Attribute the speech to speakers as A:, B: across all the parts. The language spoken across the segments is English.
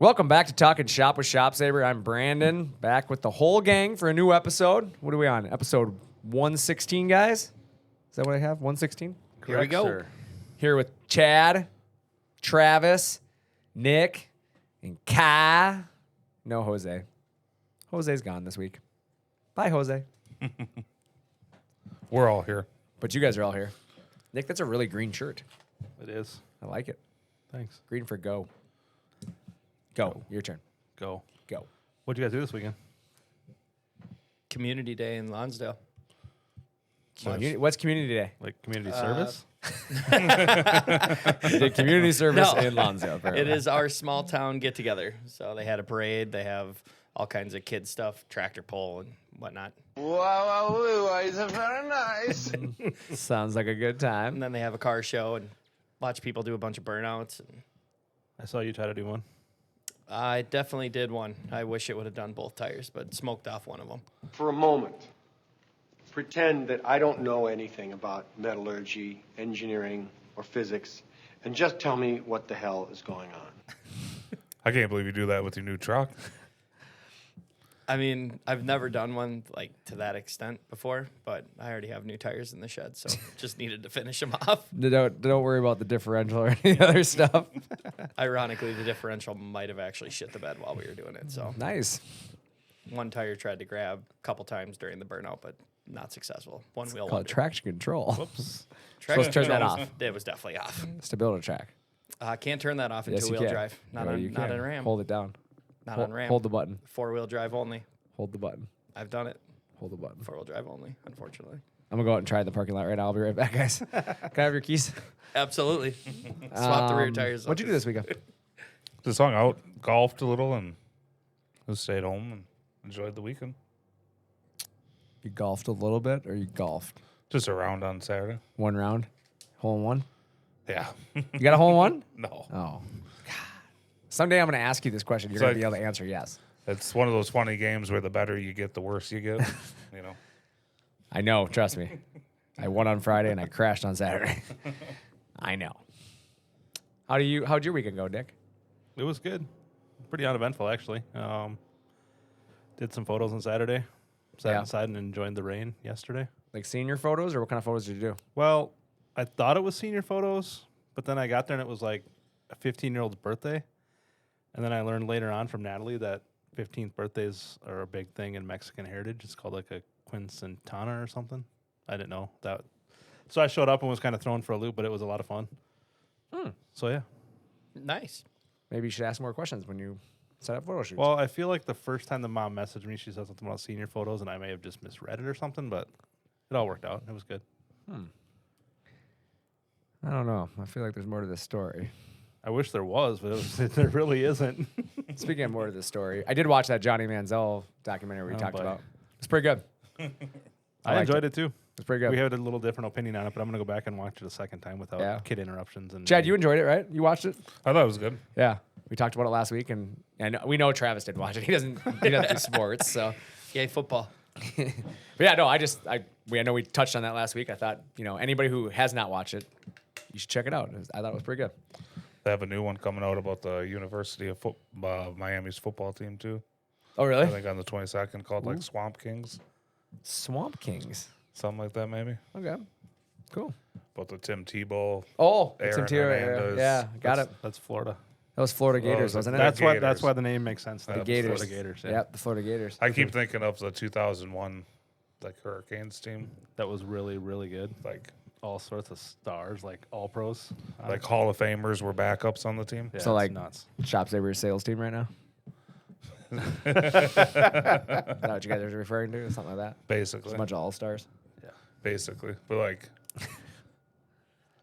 A: Welcome back to Talkin Shop with ShopSabre. I'm Brandon, back with the whole gang for a new episode. What are we on? Episode 116, guys? Is that what I have? 116?
B: Here we go. Sir.
A: Here with Chad, Travis, Nick, and Kai. No Jose. Jose's gone this week. Bye, Jose.
C: We're all here.
A: But you guys are all here. Nick, that's a really green shirt.
C: It is.
A: I like it.
C: Thanks.
A: Green for go. Go. Your turn.
C: Go.
A: Go.
C: What'd you guys do this weekend?
B: Community Day in Lonsdale.
A: What's Community Day?
C: Like community service?
A: We did community service in Lonsdale. Apparently.
B: It is our small town get together. So they had a parade. They have all kinds of kid stuff, tractor pull and whatnot.
D: Wow, is very nice.
A: Sounds like a good time.
B: And then they have a car show and watch people do a bunch of burnouts. And
C: I saw you try to do one.
B: I definitely did one. I wish it would have done both tires, but smoked off one of them.
D: For a moment, pretend that I don't know anything about metallurgy, engineering, or physics, and just tell me what the hell is going on.
C: I can't believe you do that with your new truck.
B: I mean, I've never done one like to that extent before, but I already have new tires in the shed, so just needed to finish them off.
A: Don't worry about the differential or any other stuff.
B: Ironically, the differential might have actually shit the bed while we were doing it. So
A: Nice.
B: one tire tried to grab a couple times during the burnout, but not successful. One wheel
A: Called
B: wonder.
A: traction control.
C: Whoops.
A: Supposed to turn that off.
B: It was definitely off.
A: Stability track.
B: Can't turn that off in
A: Yes, you
B: two-wheel
A: can.
B: drive. Not
A: No,
B: on,
A: you
B: not
A: can.
B: on Ram.
A: Hold it down.
B: Not on Ram.
A: Hold the button.
B: Four-wheel drive only.
A: Hold the button.
B: I've done it.
A: Hold the button.
B: Four-wheel drive only, unfortunately.
A: I'm going to go out and try it in the parking lot right now. I'll be right back, guys. Can I have your keys?
B: Absolutely. Swap the rear tires.
A: What'd you do this weekend?
C: Just hung out, golfed a little, and just stayed home and enjoyed the weekend.
A: You golfed a little bit, or you golfed?
C: Just around on Saturday.
A: One round? Hole in one?
C: Yeah.
A: You got a hole in one?
C: No.
A: Oh. God. Someday I'm going to ask you this question. You're
C: It's
A: going to
C: like-
A: be able to answer yes.
C: It's one of those funny games where the better you get, the worse you get. You know.
A: I know. Trust me. I won on Friday and I crashed on Saturday. I know. How'd your weekend go, Nick?
C: It was good. Pretty uneventful, actually. Did some photos on Saturday. Sat
A: Yeah.
C: inside and enjoyed the rain yesterday.
A: Like senior photos, or what kind of photos did you do?
C: Well, I thought it was senior photos, but then I got there and it was like a 15-year-old's birthday. And then I learned later on from Natalie that 15th birthdays are a big thing in Mexican heritage. It's called like a quinceantana or something. I didn't know that. So I showed up and was kind of thrown for a loop, but it was a lot of fun. So, yeah.
B: Nice.
A: Maybe you should ask more questions when you set up photo shoots.
C: Well, I feel like the first time the mom messaged me, she said something about senior photos, and I may have just misread it or something, but it all worked out. It was good.
A: I don't know. I feel like there's more to this story.
C: I wish there was, but there really isn't.
A: Speaking of more to this story, I did watch that Johnny Manziel documentary we talked
C: boy.
A: about. It's pretty good.
C: I
A: liked
C: enjoyed it too.
A: It's pretty good.
C: We had a little different opinion on it, but I'm going to go back and watch it a second time without kid interruptions. And
A: Chad, you enjoyed it, right? You watched it?
C: I thought it was good.
A: Yeah. We talked about it last week, and we know Travis didn't watch it. He doesn't do sports, so.
B: Yay, football.
A: But yeah, no, I know we touched on that last week. I thought, anybody who has not watched it, you should check it out. I thought it was pretty good.
C: They have a new one coming out about the University of Miami's football team too.
A: Oh, really?
C: I think on the 22nd, called like Swamp Kings,
A: Swamp Kings.
C: something like that maybe.
A: Okay. Cool.
C: About the Tim Tebow.
A: Oh, it's
C: Aaron
A: in Tierra.
C: Hernandez.
A: Yeah, got it.
C: That's Florida.
A: That was Florida Gators, wasn't it?
C: That's Gators. why the name makes sense.
A: the
C: The
A: Gators.
C: Florida Gators. Yeah.
A: Yep, the Florida Gators.
C: I keep thinking of the 2001 like Hurricanes team, That was really, really good. like All sorts of stars, like all pros. like Hall of Famers were backups on the team.
A: So,
C: Yeah,
A: it's like-
C: nuts.
A: ShopSabre sales team right now. Is that what you guys are referring to? Something like that?
C: Basically.
A: Just a bunch of all-stars.
C: Basically. But like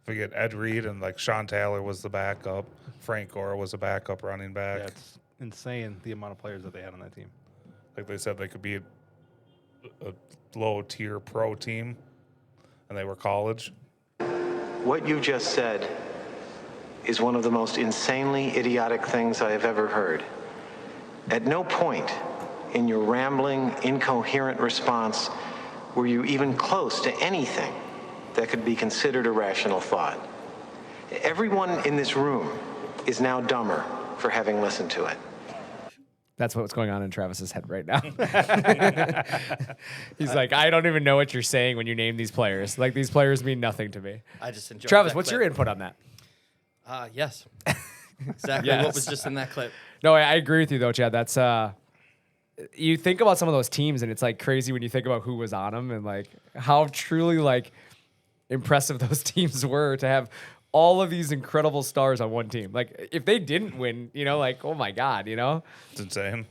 C: forget Ed Reed and like Sean Taylor was the backup. Frank Gore was a backup running back.
E: Yeah, it's insane the amount of players that they had on that team.
C: Like they said they could be a low tier pro team and they were college.
F: What you just said is one of the most insanely idiotic things I have ever heard. At no point in your rambling, incoherent response were you even close to anything that could be considered a rational thought. Everyone in this room is now dumber for having listened to it.
A: That's what's going on in Travis's head right now. He's like, I don't even know what you're saying when you name these players. Like, these players mean nothing to me.
B: I just enjoy.
A: Travis, what's your input on that?
B: Yes. Exactly
A: Yes.
B: what was just in that clip.
A: No, I agree with you though, Chad. That's you think about some of those teams, and it's like crazy when you think about who was on them and like how truly like impressive those teams were to have all of these incredible stars on one team. Like if they didn't win, like, oh my God,
E: It's insane.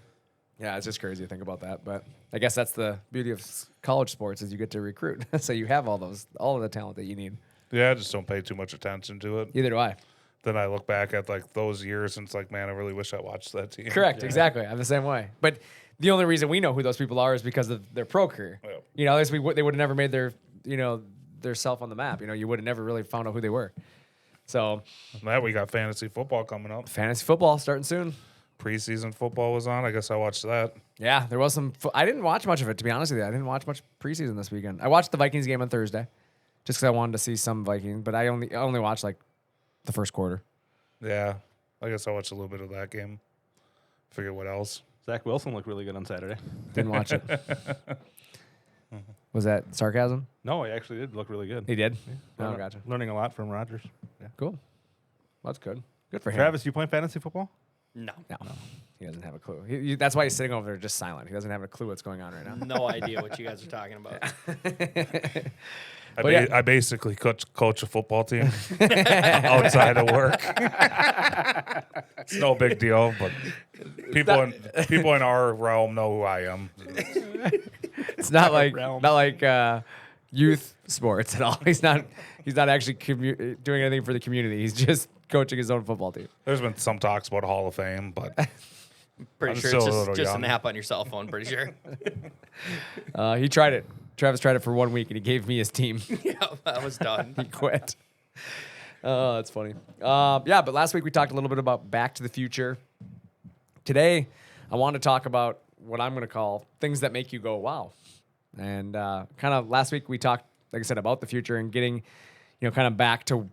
A: Yeah, it's just crazy to think about that. But I guess that's the beauty of college sports is you get to recruit. So you have all of the talent that you need.
E: Yeah, I just don't pay too much attention to it.
A: Either do I.
E: Then I look back at like those years and it's like, man, I really wish I watched that team.
A: Correct, exactly. I'm the same way. But the only reason we know who those people are is because of their pro career.
E: Yeah.
A: At least they would have never made their self on the map. You would have never really found out who they were. So
E: That we got fantasy football coming up.
A: fantasy football starting soon.
E: Preseason football was on. I guess I watched that.
A: Yeah, there was some. I didn't watch much of it, to be honest with you. I didn't watch much preseason this weekend. I watched the Vikings game on Thursday, just because I wanted to see some Vikings. But I only watched like the first quarter.
E: Yeah, I guess I watched a little bit of that game. Forget what else.
C: Zach Wilson looked really good on Saturday.
A: Didn't watch it. Was that sarcasm?
C: No, he actually did look really good.
A: He did. Oh,
C: Learning-
A: gotcha.
C: Learning a lot from Rodgers. Yeah.
A: Cool. Well, that's good. Good for him.
C: Travis, you playing fantasy football?
B: No.
A: No, he doesn't have a clue. That's why he's sitting over there just silent. He doesn't have a clue what's going on right now.
B: No idea what you guys are talking about.
E: I basically coach a football team outside of work. It's no big deal, but people in our realm know who I am.
A: It's not like
C: realm.
A: youth sports at all. He's not actually doing anything for the community. He's just coaching his own football team.
E: There's been some talks about Hall of Fame, but
B: Pretty
E: I'm
B: sure
E: still a
B: it's
E: little
B: just
E: young.
B: an app on your cell phone. Pretty sure.
A: He tried it. Travis tried it for 1 week, and he gave me his team.
B: Yeah, I was done.
A: He quit. Oh, that's funny. Yeah, but last week we talked a little bit about Back to the Future. Today, I want to talk about what I'm going to call things that make you go, wow. And kind of last week we talked, like I said, about the future and getting, kind of back to,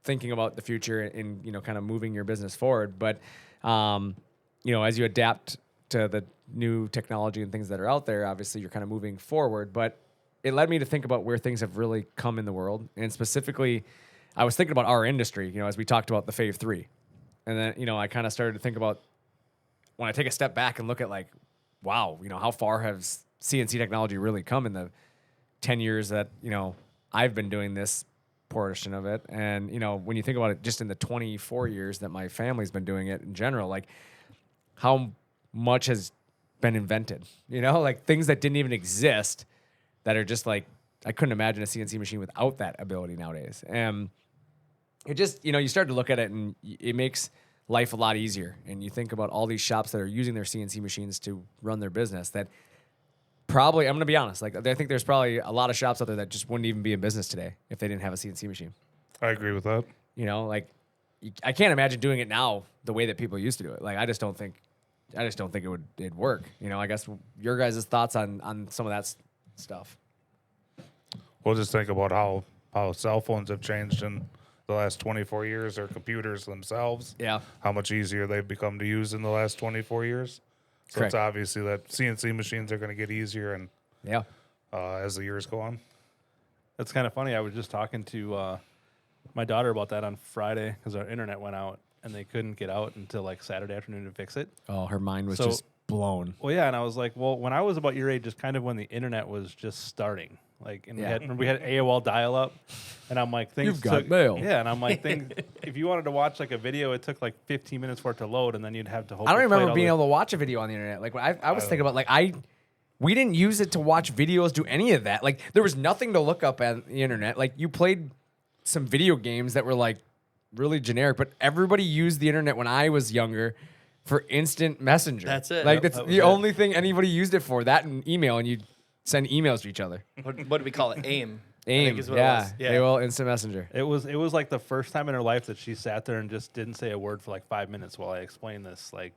A: thinking about the future and, kind of moving your business forward. But, as you adapt to the new technology and things that are out there, obviously you're kind of moving forward. But it led me to think about where things have really come in the world. And specifically, I was thinking about our industry, as we talked about the Fave 3. And then, I kind of started to think about when I take a step back and look at like, wow, how far has CNC technology really come in the 10 years that, I've been doing this portion of it. And, when you think about it, just in the 24 years that my family's been doing it in general, like how much has been invented, like things that didn't even exist that are just like, I couldn't imagine a CNC machine without that ability nowadays. And it just, you start to look at it and it makes life a lot easier. And you think about all these shops that are using their CNC machines to run their business that probably, I'm going to be honest, like I think there's probably a lot of shops out there that just wouldn't even be in business today if they didn't have a CNC machine.
E: I agree with that.
A: I can't imagine doing it now the way that people used to do it. Like, I just don't think it'd work. I guess your guys' thoughts on some of that stuff.
E: We'll just think about how cell phones have changed in the last 24 years, or computers themselves.
A: Yeah.
E: How much easier they've become to use in the last 24 years. So
A: Correct.
E: it's obviously that CNC machines are going to get easier and
A: Yeah.
E: as the years go on.
C: That's kind of funny. I was just talking to my daughter about that on Friday because our internet went out and they couldn't get out until like Saturday afternoon to fix it.
A: Oh, her mind was
C: So-
A: just blown.
C: Well, yeah, and I was like, well, when I was about your age, just kind of when the internet was just starting, like, and
A: Yeah.
C: we had AOL dial-up, and I'm like, things
A: You've got
C: took,
A: mail.
C: yeah, and I'm like, if you wanted to watch like a video, it took like 15 minutes for it to load, and then you'd have to.
A: I don't remember being able to watch a video on the internet. Like, I was thinking about, like, we didn't use it to watch videos, do any of that. Like, there was nothing to look up on the internet. Like, you played some video games that were, like, really generic, but everybody used the internet when I was younger for instant messenger.
B: That's it.
A: Like,
B: Yep,
A: that's
C: that was
A: the
C: it.
A: only thing anybody used it for, that and email, and you'd send emails to each other.
B: What do we call it? AIM. I
A: AIM,
B: think is what it
A: yeah.
B: was. Yeah.
A: AOL Instant Messenger.
C: It was like the first time in her life that she sat there and just didn't say a word for like 5 minutes while I explained this. Like,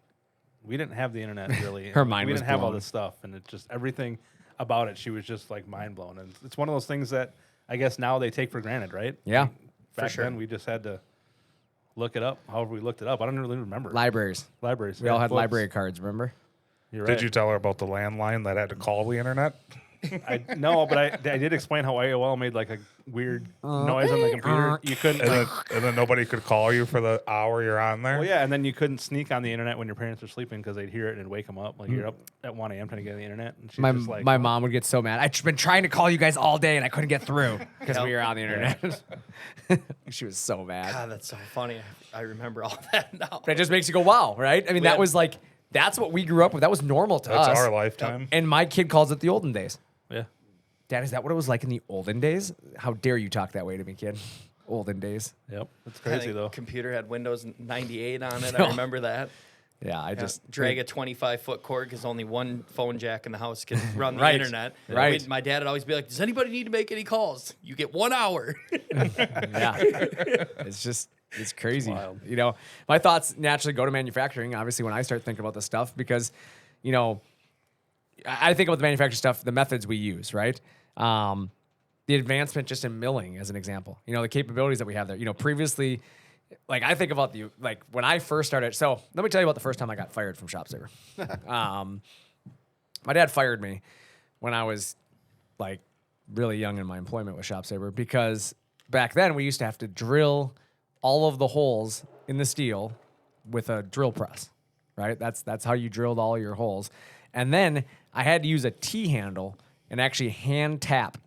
C: we didn't have the internet really.
A: Her mind
C: we
A: was
C: didn't have all
A: blown.
C: this stuff, and it just everything about it. She was just like mind blown, and it's one of those things that I guess now they take for granted, right?
A: Yeah.
C: Back
B: sure.
C: then, we just had to look it up. However, we looked it up. I don't really remember.
A: Libraries.
C: Libraries.
A: We all had
C: books.
A: library cards, remember?
C: You're right.
E: Did you tell her about the landline that had to call the internet?
C: No, but I did explain how AOL made like a weird noise on the computer. You couldn't.
E: And then nobody could call you for the hour you're on there?
C: Well, yeah, and then you couldn't sneak on the internet when your parents were sleeping because they'd hear it and it'd wake them up. Like you're up at 1 a.m. trying to get on the internet. And she's just like,
A: My mom would get so mad. I've been trying to call you guys all day and I couldn't get through because we were on the internet. She was so mad.
B: God, that's so funny. I remember all that now.
A: That just makes you go, wow, right? I mean, that was like, that's what we grew up with. That was normal to us.
E: That's our lifetime.
A: And my kid calls it the olden days.
C: Yeah.
A: Dad, is that what it was like in the olden days? How dare you talk that way to me, kid? Olden days.
C: Yep. It's
B: I
C: crazy
B: think
C: though.
B: Computer had Windows 98 on it. I remember that.
A: Yeah, I just
B: drag a 25-foot cord because only one phone jack in the house can run the
A: Right.
B: internet.
A: Right.
B: My dad would always be like, "Does anybody need to make any calls? You get 1 hour."
A: Yeah. It's crazy.
C: wild.
A: You know, my thoughts naturally go to manufacturing, obviously, when I start thinking about this stuff, because, you know, I think about the manufacturing stuff, the methods we use, right? The advancement just in milling, as an example, you know, the capabilities that we have there. You know, previously, like I think about when I first started. So let me tell you about the first time I got fired from ShopSabre. My dad fired me when I was like really young in my employment with ShopSabre, because back then we used to have to drill all of the holes in the steel with a drill press, right? That's how you drilled all your holes. And then I had to use a T-handle and actually hand tap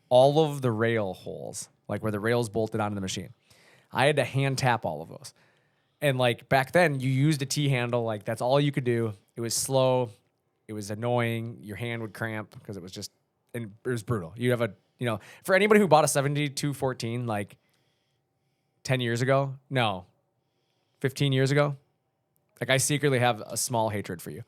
A: all of the rail holes, like where the rails bolted onto the machine. I had to hand tap all of those. And like back then you used a T-handle, like that's all you could do. It was slow. It was annoying. Your hand would cramp because it was brutal. You have for anybody who bought a 7214, like 10 years ago, no, 15 years ago, like I secretly have a small hatred for you.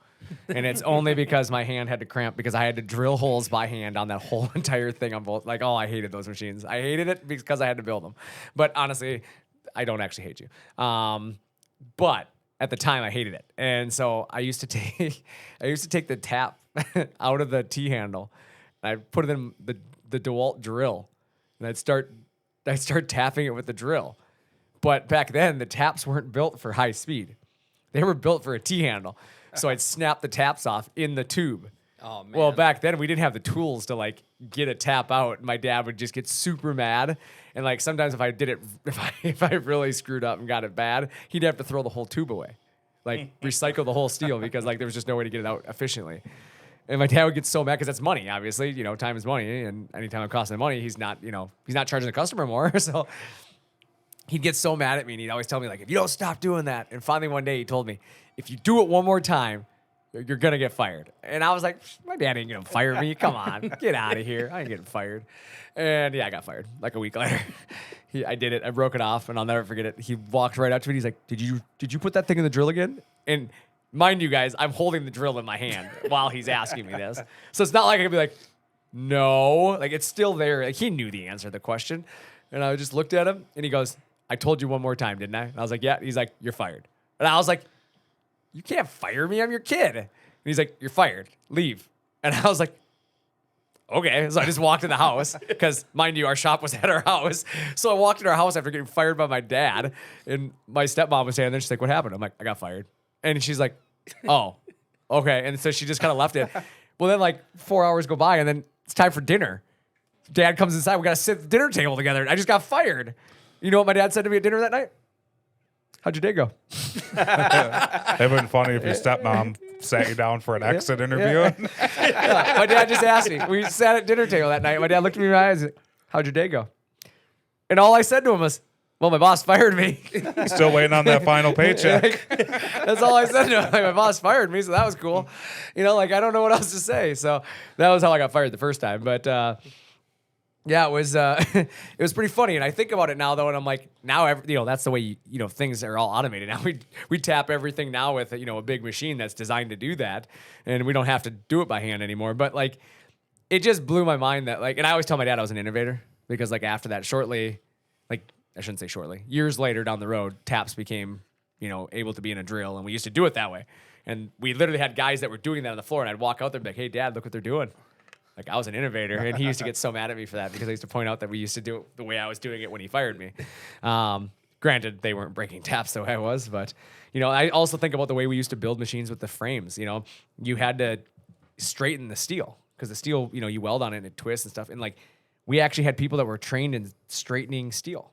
A: And it's only because my hand had to cramp because I had to drill holes by hand on that whole entire thing on both. Like, I hated those machines. I hated it because I had to build them. But honestly, I don't actually hate you. But at the time I hated it. And so I used to take the tap out of the T-handle and I'd put it in the DeWalt drill and I'd start tapping it with the drill. But back then the taps weren't built for high speed. They were built for a T-handle. So I'd snap the taps off in the tube.
B: Oh man.
A: Well, back then we didn't have the tools to like get a tap out. My dad would just get super mad, and like sometimes if I did it, if I really screwed up and got it bad, he'd have to throw the whole tube away, like recycle the whole steel because like there was just no way to get it out efficiently. And my dad would get so mad because that's money, obviously. You know, time is money, and anytime it costs him money, he's not charging the customer more. So he'd get so mad at me, and he'd always tell me like, if you don't stop doing that. And finally one day he told me, if you do it one more time, you're going to get fired. And I was like, my dad ain't going to fire me. Come on, get out of here. I ain't getting fired. And yeah, I got fired like a week later. I did it. I broke it off, and I'll never forget it. He walked right up to me. He's like, did you put that thing in the drill again? And mind you guys, I'm holding the drill in my hand while he's asking me this. So it's not like I could be like, no. Like, it's still there. Like, he knew the answer to the question. And I just looked at him, and he goes, I told you one more time, didn't I? And I was like, yeah. He's like, you're fired. And I was like, you can't fire me. I'm your kid. And he's like, you're fired. Leave. And I was like, okay. So I just walked in the house because, mind you, our shop was at our house. So I walked in our house after getting fired by my dad. And my stepmom was standing there. She's like, what happened? I'm like, I got fired. And she's like, oh, okay. And so she just kind of left it. Well, then like 4 hours go by and then it's time for dinner. Dad comes inside. We got to sit at the dinner table together. I just got fired. You know what my dad said to me at dinner that night? How'd your day go?
E: It'd been funny if your stepmom sat you down for an exit interview.
A: Yeah, my dad just asked me. We sat at dinner table that night. My dad looked at me in my eyes and said, how'd your day go? And all I said to him was, well, my boss fired me.
E: Still waiting on that final paycheck.
A: That's all I said to him. Like, my boss fired me, so that was cool. You know, like I don't know what else to say. So that was how I got fired the first time. But yeah, it was it was pretty funny. And I think about it now though, and I'm like, now that's the way things are all automated. Now we tap everything now with a big machine that's designed to do that, and we don't have to do it by hand anymore. But like, it just blew my mind that and I always tell my dad I was an innovator because like after that, I shouldn't say shortly, years later down the road, taps became able to be in a drill, and we used to do it that way. And we literally had guys that were doing that on the floor, and I'd walk out there and be like, hey, Dad, look what they're doing. Like, I was an innovator, and he used to get so mad at me for that because I used to point out that we used to do it the way I was doing it when he fired me. Granted, they weren't breaking taps the way I was, but I also think about the way we used to build machines with the frames. You had to straighten the steel because the steel, you weld on it and it twists and stuff. And like, we actually had people that were trained in straightening steel.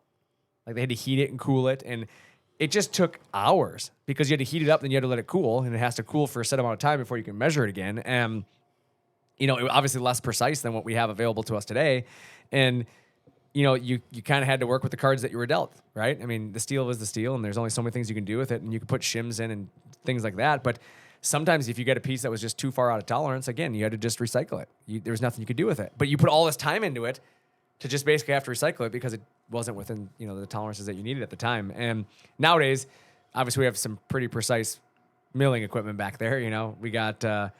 A: Like they had to heat it and cool it, and it just took hours because you had to heat it up, then you had to let it cool, and it has to cool for a set amount of time before you can measure it again. And it was obviously less precise than what we have available to us today. And you kind of had to work with the cards that you were dealt, right? I mean, the steel was the steel, and there's only so many things you can do with it, and you can put shims in and things like that. But sometimes if you get a piece that was just too far out of tolerance, again, you had to just recycle it. There was nothing you could do with it. But you put all this time into it to just basically have to recycle it because it wasn't within the tolerances that you needed at the time. And nowadays, obviously, we have some pretty precise milling equipment back there. We got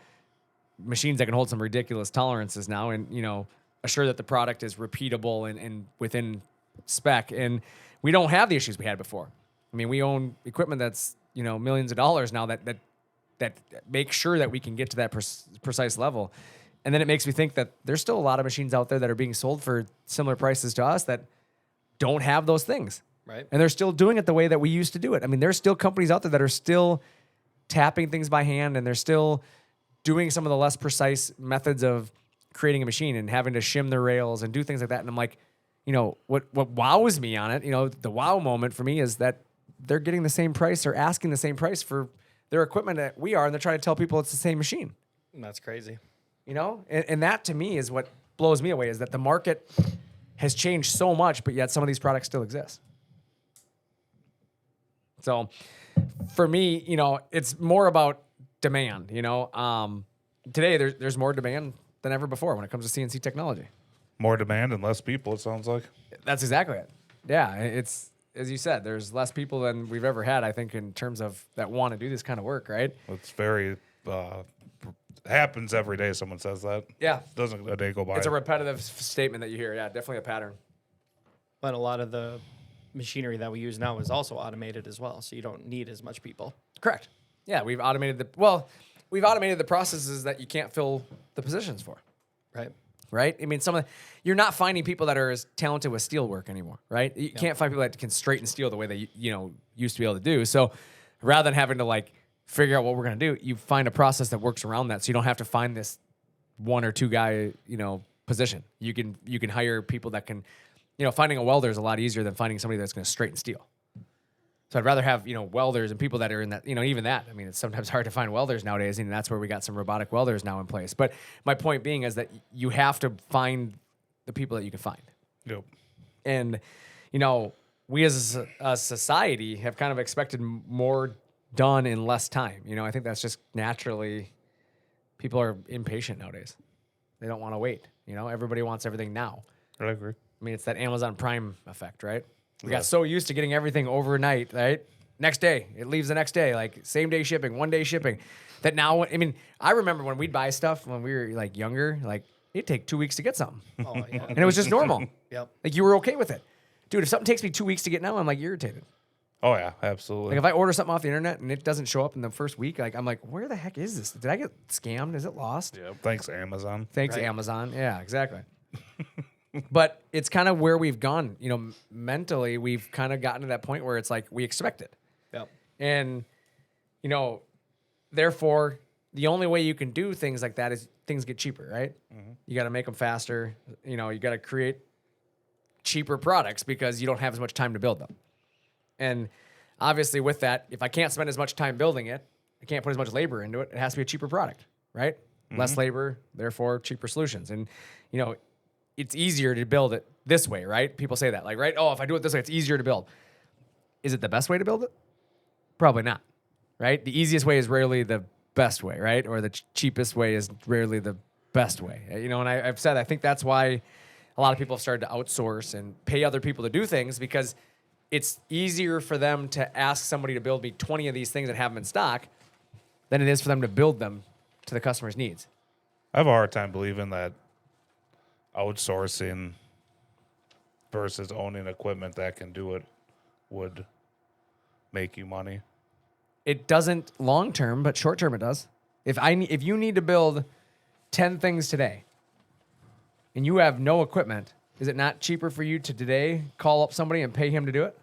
A: machines that can hold some ridiculous tolerances now, and assure that the product is repeatable and within spec. And we don't have the issues we had before. I mean, we own equipment that's millions of dollars now that make sure that we can get to that precise level. And then it makes me think that there's still a lot of machines out there that are being sold for similar prices to us that don't have those things.
B: Right.
A: And they're still doing it the way that we used to do it. I mean, there's still companies out there that are still tapping things by hand, and they're still doing some of the less precise methods of creating a machine and having to shim the rails and do things like that. And I'm like, what wows me on it, the wow moment for me is that they're getting the same price or asking the same price for their equipment that we are, and they're trying to tell people it's the same machine.
B: And that's crazy.
A: And that to me is what blows me away, is that the market has changed so much, but yet some of these products still exist. So for me, it's more about demand. Today there's more demand than ever before when it comes to CNC technology.
E: More demand and less people, it sounds like.
A: That's exactly it. Yeah, it's, as you said, there's less people than we've ever had, I think, in terms of that want to do this kind of work, right?
E: It's very happens every day. Someone says that.
A: Yeah,
E: Doesn't a day go by.
A: it's a repetitive statement that you hear. Yeah, definitely a pattern.
B: But a lot of the machinery that we use now is also automated as well, so you don't need as much people.
A: Correct. Yeah, we've automated the processes that you can't fill the positions for.
B: Right.
A: Right? I mean, you're not finding people that are as talented with steel work anymore, right? You can't find people that can straighten steel the way they used to be able to do. So rather than having to figure out what we're going to do, you find a process that works around that, so you don't have to find this one or two guy position. You can hire people that can, finding a welder is a lot easier than finding somebody that's going to straighten steel. So I'd rather have, welders and people that are in that, even that. I mean, it's sometimes hard to find welders nowadays, and that's where we got some robotic welders now in place. But my point being is that you have to find the people that you can find.
E: Yep.
A: And, we as a society have kind of expected more done in less time. I think that's just naturally, people are impatient nowadays. They don't want to wait. Everybody wants everything now.
E: I agree.
A: I mean, it's that Amazon Prime effect, right? We got so used to getting everything overnight, right? Next day, it leaves the next day, like same day shipping, 1 day shipping. That now, I mean, I remember when we'd buy stuff when we were younger, it'd take 2 weeks to get something.
B: Oh, yeah.
A: And it was just normal.
B: Yep.
A: You were okay with it. Dude, if something takes me 2 weeks to get now, I'm irritated.
E: Oh yeah, absolutely.
A: If I order something off the internet and it doesn't show up in the first week, I'm like, where the heck is this? Did I get scammed? Is it lost?
E: Yeah. Thanks, Amazon.
A: Thanks, Amazon. Yeah, exactly. But it's kind of where we've gone. Mentally, we've kind of gotten to that point where it's we expect it.
B: Yep.
A: And, therefore, the only way you can do things like that is things get cheaper, right? Mm-hmm. You got to make them faster. You got to create cheaper products because you don't have as much time to build them. And obviously with that, if I can't spend as much time building it, I can't put as much labor into it, it has to be a cheaper product, right? Mm-hmm. Less labor, therefore cheaper solutions. And, it's easier to build it this way, right? People say that, right? Oh, if I do it this way, it's easier to build. Is it the best way to build it? Probably not, right? The easiest way is rarely the best way, right? Or the cheapest way is rarely the best way. And I've said, I think that's why a lot of people have started to outsource and pay other people to do things, because it's easier for them to ask somebody to build me 20 of these things and have them in stock than it is for them to build them to the customer's needs.
E: I have a hard time believing that outsourcing versus owning equipment that can do it would make you money.
A: It doesn't long term, but short term it does. If you need to build 10 things today and you have no equipment, is it not cheaper for you to today call up somebody and pay him to do it?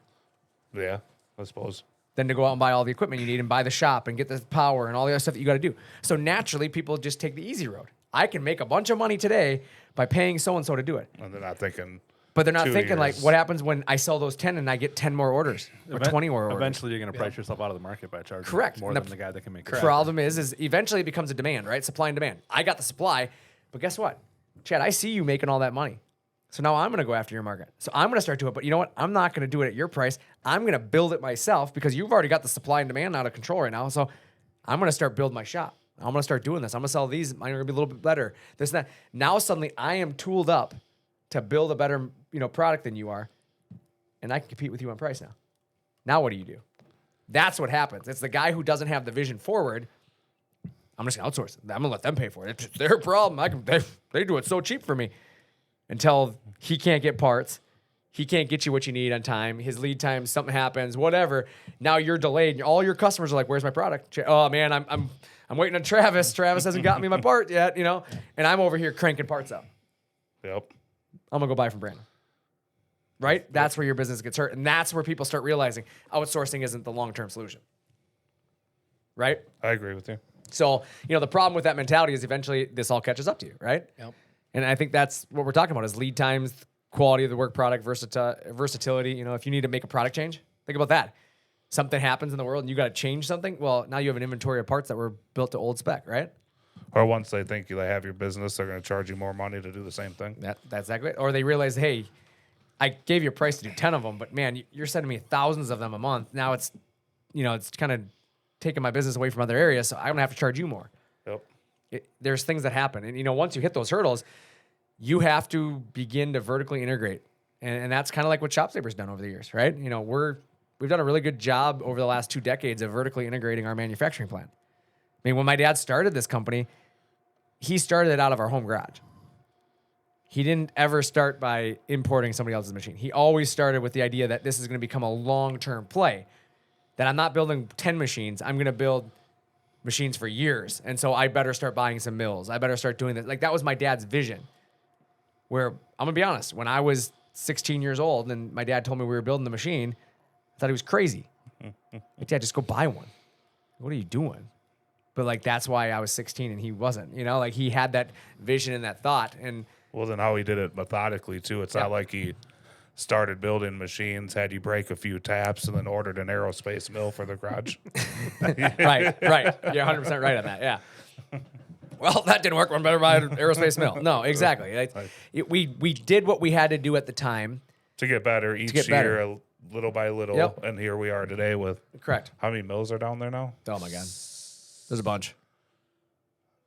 E: Yeah, I suppose.
A: Than to go out and buy all the equipment you need and buy the shop and get the power and all the other stuff that you got to do. So naturally, people just take the easy road. I can make a bunch of money today by paying so-and-so to do it.
E: And they're not thinking.
A: But they're not
E: 2
A: thinking like,
E: years.
A: what happens when I sell those 10 and I get 10 more orders or 20 more orders?
C: Eventually, you're going to price yourself out of the market by charging
A: Correct.
C: more
A: And
C: than the guy that can make it.
A: Problem is eventually it becomes a demand, right? Supply and demand. I got the supply, but guess what? Chad, I see you making all that money. So now I'm going to go after your market. So I'm going to start doing it. But you know what? I'm not going to do it at your price. I'm going to build it myself because you've already got the supply and demand out of control right now. So I'm going to start building my shop. I'm going to start doing this. I'm going to sell these. I'm going to be a little bit better. This and that. Now suddenly I am tooled up to build a better, product than you are. And I can compete with you on price now. Now what do? That's what happens. It's the guy who doesn't have the vision forward. I'm just going to outsource it. I'm going to let them pay for it. It's their problem. They do it so cheap for me. Until he can't get parts, he can't get you what you need on time. His lead time, something happens, whatever. Now you're delayed. All your customers are like, "Where's my product?" Oh man, I'm waiting on Travis. Travis hasn't got me my part yet, and I'm over here cranking parts up.
E: Yep.
A: I'm gonna go buy from Brandon. Right? That's where your business gets hurt, and that's where people start realizing outsourcing isn't the long-term solution. Right?
E: I agree with you.
A: So the problem with that mentality is eventually this all catches up to you, right?
B: Yep.
A: And I think that's what we're talking about is lead times, quality of the work product, versatility. If you need to make a product change, think about that. Something happens in the world and you got to change something. Well, now you have an inventory of parts that were built to old spec, right?
E: Or once they think they have your business, they're going to charge you more money to do the same thing.
A: That's exactly it. Or they realize, hey, I gave you a price to do 10 of them, but man, you're sending me thousands of them a month. Now it's kind of taking my business away from other areas, so I'm going to have to charge you more.
E: Yep.
A: There's things that happen. And, once you hit those hurdles, you have to begin to vertically integrate. And that's kind of like what ShopSabre's done over the years, right? We've done a really good job over the last 2 decades of vertically integrating our manufacturing plant. I mean, when my dad started this company, he started it out of our home garage. He didn't ever start by importing somebody else's machine. He always started with the idea that this is going to become a long-term play, that I'm not building 10 machines. I'm going to build machines for years. And so I better start buying some mills. I better start doing this. Like, that was my dad's vision. Where, I'm going to be honest, when I was 16 years old and my dad told me we were building the machine, I thought he was crazy. Like, Dad, just go buy one. What are you doing? But, that's why I was 16 and he wasn't. He had that vision and that thought. And
E: Well, then how he did it methodically, too. It's not like he started building machines, had you break a few taps, and then ordered an aerospace mill for the garage.
A: right. You're 100% right on that. Yeah. Well, that didn't work. One better buy an aerospace mill. No, exactly. We did what we had to do at the time
E: To get better each
A: get
E: year,
A: better.
E: little by little.
A: Yep.
E: And here we are today with
A: Correct.
E: how many mills are down there now?
A: Oh my God. There's a bunch.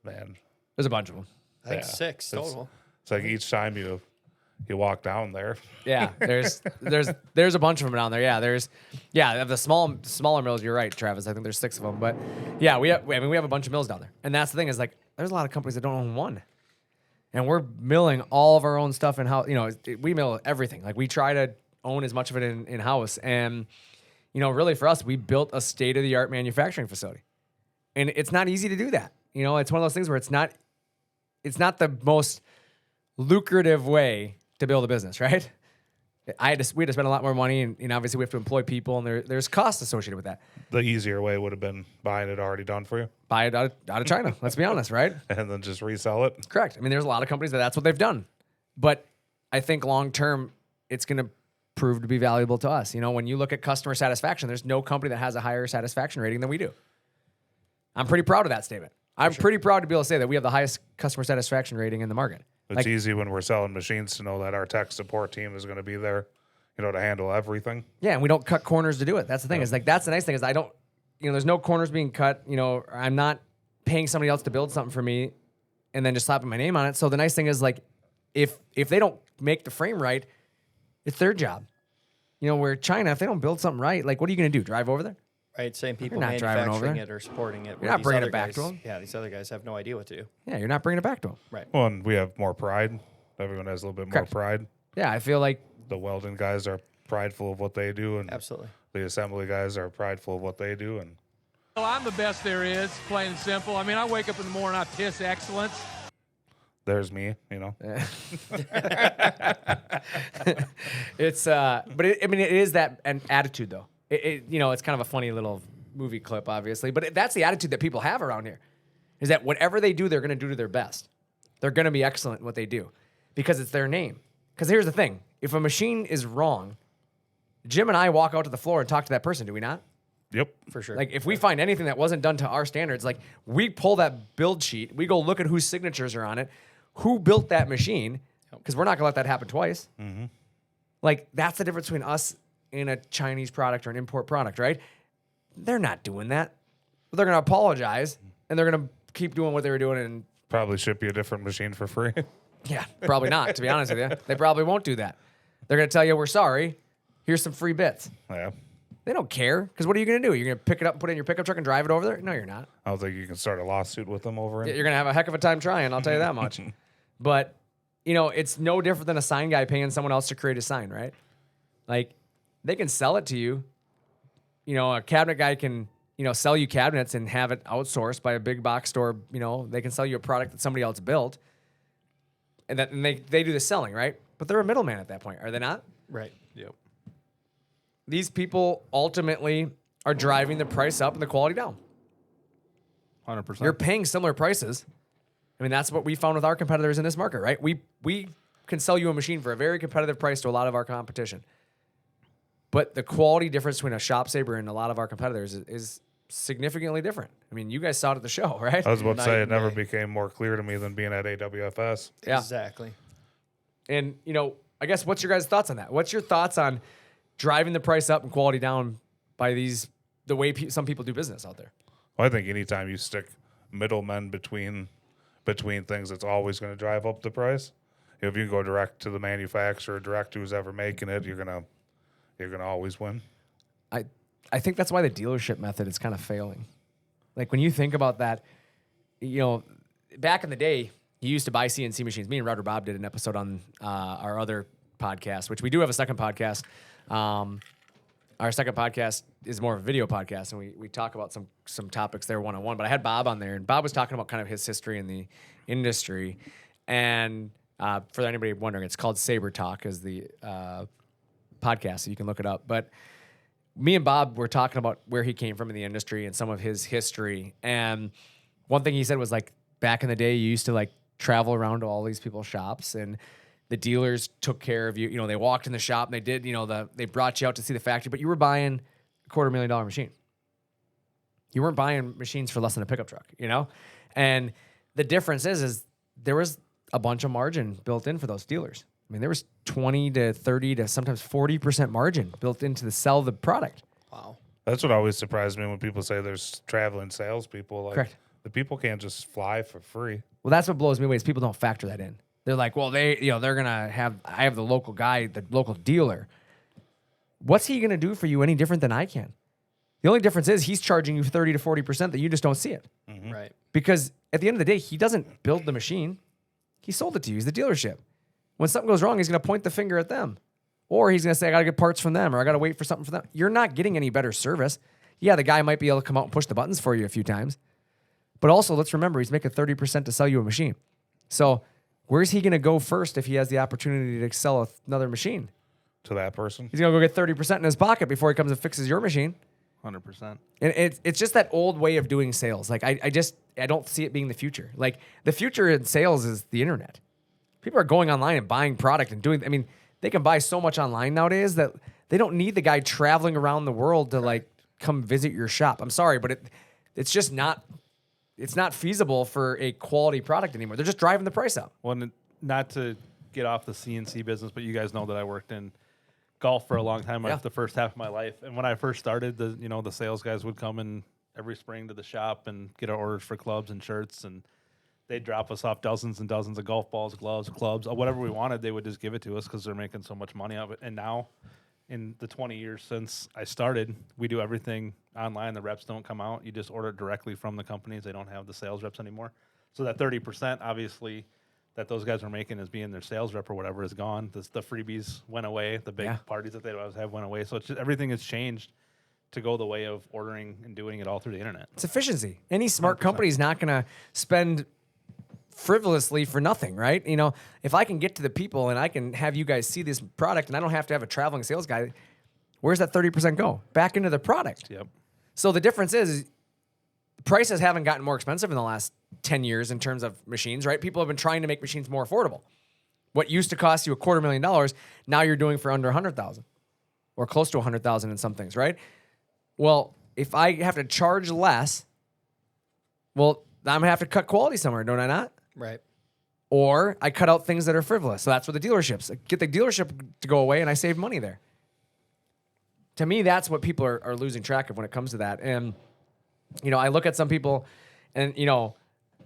E: Man.
A: There's a bunch of them.
B: I think
E: Yeah.
B: 6 total.
E: It's like each time you walk down there.
A: Yeah. There's a bunch of them down there. Yeah. Of the smaller mills. You're right, Travis. I think there's 6 of them. But yeah, we have a bunch of mills down there. And that's the thing is there's a lot of companies that don't own one. And we're milling all of our own stuff in house. We mill everything. We try to own as much of it in house. And really for us, we built a state of the art manufacturing facility. And it's not easy to do that. It's one of those things where it's not the most lucrative way to build a business, right? We had to spend a lot more money, and obviously we have to employ people, and there's costs associated with that.
E: The easier way would have been buying it already done for you
A: Buy it out of China. Let's be honest, right?
E: and then just resell it.
A: Correct. I mean, there's a lot of companies that's what they've done, but I think long term it's going to prove to be valuable to us. When you look at customer satisfaction, there's no company that has a higher satisfaction rating than we do. I'm pretty proud of that statement. I'm pretty proud to be able to say that we have the highest customer satisfaction rating in the market.
E: It's easy when we're selling machines to know that our tech support team is going to be there, to handle everything.
A: Yeah, and we don't cut corners to do it. That's the thing. Is that's the nice thing is I don't, there's no corners being cut. I'm not paying somebody else to build something for me, and then just slapping my name on it. So the nice thing is if they don't make the frame right, it's their job. Where China, if they don't build something right, what are you going to do? Drive over there?
B: Right, same people
A: not driving over
B: manufacturing
A: there.
B: it or supporting it.
A: You're not bringing it back to them.
B: Yeah, these other guys have no idea what to do.
A: Yeah, you're not bringing it back to them.
B: Right.
E: Well, and we have more pride. Everyone has a little bit
A: Correct.
E: more pride.
A: Yeah, I feel like
E: The welding guys are prideful of what they do, and
B: Absolutely.
E: the assembly guys are prideful of what they do. And
G: Well, I'm the best there is, plain and simple. I mean, I wake up in the morning, I piss excellence.
E: there's me,
A: it's but it is that an attitude though. it's kind of a funny little movie clip, obviously, but that's the attitude that people have around here, is that whatever they do, they're going to do to their best. They're going to be excellent in what they do because it's their name. Because here's the thing. If a machine is wrong, Jim and I walk out to the floor and talk to that person, do we not?
E: Yep.
B: For sure.
A: Like, if we find anything that wasn't done to our standards, like, we pull that build sheet, we go look at whose signatures are on it, who built that machine, because we're not going to let that happen twice.
E: Mm-hmm.
A: Like, that's the difference between us and a Chinese product or an import product, right? They're not doing that. They're going to apologize, and they're going to keep doing what they were doing. And
E: Probably ship you a different machine for free.
A: yeah, probably not, to be honest with you. They probably won't do that. They're going to tell you, we're sorry. Here's some free bits.
E: Yeah.
A: They don't care, because what are you going to do? You're going to pick it up and put it in your pickup truck and drive it over there? No, you're not.
E: I don't think you can start a lawsuit with them over it.
A: You're going to have a heck of a time trying, I'll tell you that much. But, it's no different than a sign guy paying someone else to create a sign, right? Like, they can sell it to you. A cabinet guy can, sell you cabinets and have it outsourced by a big box store. They can sell you a product that somebody else built. And they do the selling, right? But they're a middleman at that point, are they not?
B: Right.
C: Yep.
A: These people ultimately are driving the price up and the quality down.
C: 100%.
A: You're paying similar prices. I mean, that's what we found with our competitors in this market, right? We can sell you a machine for a very competitive price to a lot of our competition. But the quality difference between a ShopSabre and a lot of our competitors is significantly different. I mean, you guys saw it at the show, right?
E: I was about to say,
B: Night
E: it
B: and
E: never
B: day.
E: became more clear to me than being at AWFS.
A: Yeah.
B: Exactly.
A: And, I guess what's your guys' thoughts on that? What's your thoughts on driving the price up and quality down by the way some people do business out there?
E: Well, I think anytime you stick middlemen between things, it's always going to drive up the price. If you go direct to the manufacturer, direct to who's ever making it, you're gonna always win.
A: I think that's why the dealership method is kind of failing. Like, when you think about that, back in the day, you used to buy CNC machines. Me and Rudder Bob did an episode on our other podcast, which we do have a second podcast. Our second podcast is more of a video podcast, and we talk about some topics there one-on-one. But I had Bob on there, and Bob was talking about kind of his history in the industry. And for anybody wondering, it's called Sabre Talk is the podcast, so you can look it up. But me and Bob were talking about where he came from in the industry and some of his history. And one thing he said was, like, back in the day, you used to, like, travel around to all these people's shops, and the dealers took care of you. They walked in the shop and they did, they brought you out to see the factory, but you were buying a $250,000 machine. You weren't buying machines for less than a pickup truck, And the difference is there was a bunch of margin built in for those dealers. I mean, there was 20 to 30 to sometimes 40% margin built into the sell of the product.
B: Wow.
E: That's what always surprised me when people say there's traveling salespeople. Like,
A: Correct.
E: the people can't just fly for free.
A: Well, that's what blows me away is people don't factor that in. They're like, well, they're going to I have the local guy, the local dealer. What's he going to do for you any different than I can? The only difference is he's charging you 30 to 40% that you just don't see it.
E: Mm-hmm.
B: Right.
A: Because at the end of the day, he doesn't build the machine. He sold it to you. He's the dealership. When something goes wrong, he's going to point the finger at them. Or he's going to say, I got to get parts from them, or I got to wait for something from them. You're not getting any better service. Yeah, the guy might be able to come out and push the buttons for you a few times. But also, let's remember, he's making 30% to sell you a machine. So where's he going to go first if he has the opportunity to sell another machine?
E: To that person.
A: He's going to go get 30% in his pocket before he comes and fixes your machine.
C: 100%.
A: And it's just that old way of doing sales. Like, I don't see it being the future. Like, the future in sales is the internet. People are going online and buying product and doing, they can buy so much online nowadays that they don't need the guy traveling around the world to, like, come visit your shop. I'm sorry, but it's just not, it's not feasible for a quality product anymore. They're just driving the price up.
C: Well, not to get off the CNC business, but you guys know that I worked in golf for a long time,
A: Yeah.
C: the first half of my life. And when I first started, the sales guys would come in every spring to the shop and get our orders for clubs and shirts, and they'd drop us off dozens and dozens of golf balls, gloves, clubs, whatever we wanted. They would just give it to us because they're making so much money of it. And now, in the 20 years since I started, we do everything online. The reps don't come out. You just order it directly from the companies. They don't have the sales reps anymore. So that 30%, obviously, that those guys are making as being their sales rep or whatever is gone. The freebies went away. The big parties that they always have went away. So it's just, everything has changed to go the way of ordering and doing it all through the internet.
A: It's efficiency. Any smart company is not going to spend frivolously for nothing, right? If I can get to the people and I can have you guys see this product and I don't have to have a traveling sales guy, Where's that 30% go? Back into the product.
C: Yep.
A: So the difference is prices haven't gotten more expensive in the last 10 years in terms of machines, right? People have been trying to make machines more affordable. What used to cost you $250,000, now you're doing for under 100,000 or close to 100,000 in some things, right? Well, if I have to charge less, well, I'm gonna have to cut quality somewhere, don't I not?
B: Right.
A: Or I cut out things that are frivolous. So that's what the dealerships get the dealership to go away, and I save money there. To me, that's what people are losing track of when it comes to that. And I look at some people, and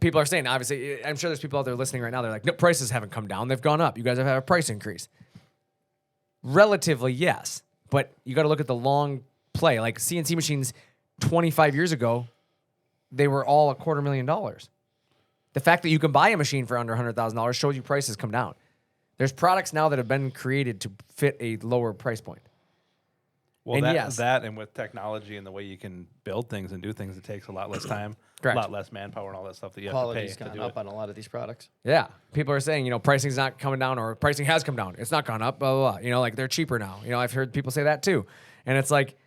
A: people are saying, obviously, I'm sure there's people out there listening right now. They're like, no, prices haven't come down; they've gone up. You guys have had a price increase. Relatively, yes, but you got to look at the long play. Like CNC machines, 25 years ago, they were all $250,000. The fact that you can buy a machine for under $100,000 shows you prices come down. There's products now that have been created to fit a lower price point.
C: Well,
A: And
C: that and with technology and the way you can build things and do things, it takes a lot less time,
A: Correct.
C: a lot less manpower and all that stuff that you
B: Quality's
C: have to pay
B: gone
C: to do
B: up
C: it.
B: on a lot of these products.
A: Yeah. People are saying, pricing's not coming down or pricing has come down. It's not gone up, blah, blah, blah. Like they're cheaper now. I've heard people say that too. And it's like,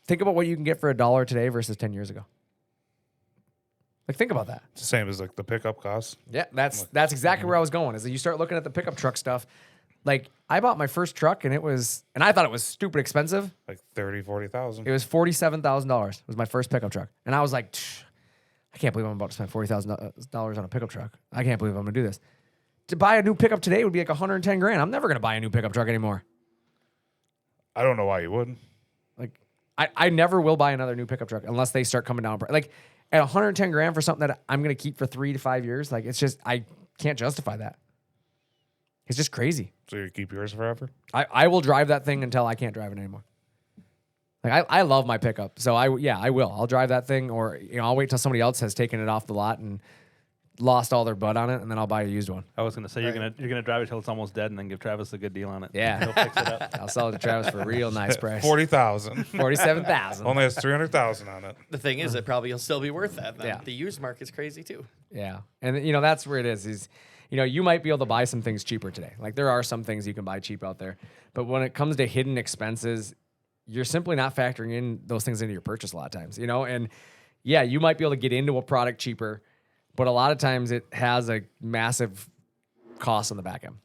A: think about what you can get for $1 today versus 10 years ago. Like, think about that.
E: It's the same as like the pickup costs.
A: Yeah, that's exactly where I was going. Is that you start looking at the pickup truck stuff. Like, I bought my first truck and I thought it was stupid expensive.
E: Like 30, 40,000.
A: It was $47,000 was my first pickup truck. And I was like, I can't believe I'm about to spend $40,000 on a pickup truck. I can't believe I'm going to do this. To buy a new pickup today would be like $110,000. I'm never going to buy a new pickup truck anymore.
E: I don't know why you wouldn't.
A: Like, I never will buy another new pickup truck unless they start coming down. Like, at $110,000 for something that I'm going to keep for 3 to 5 years, like, it's just, I can't justify that. It's just crazy.
E: So you keep yours forever?
A: I will drive that thing until I can't drive it anymore. Like, I love my pickup. So I will. I'll drive that thing, or I'll wait till somebody else has taken it off the lot and lost all their butt on it, and then I'll buy a used one.
C: I was gonna say you're gonna drive it till it's almost dead, and then give Travis a good deal on it.
A: Yeah.
C: He'll fix it up.
A: I'll sell it to Travis for a real nice price.
E: 40,000.
A: 47,000.
E: Only has 300,000 on it.
B: The thing is, it probably will still be worth that. Then.
A: Yeah.
B: The used market's crazy too.
A: Yeah. And that's where it is you might be able to buy some things cheaper today. Like, there are some things you can buy cheap out there. But when it comes to hidden expenses, you're simply not factoring in those things into your purchase a lot of times, and yeah, you might be able to get into a product cheaper, but a lot of times it has a massive cost on the back end,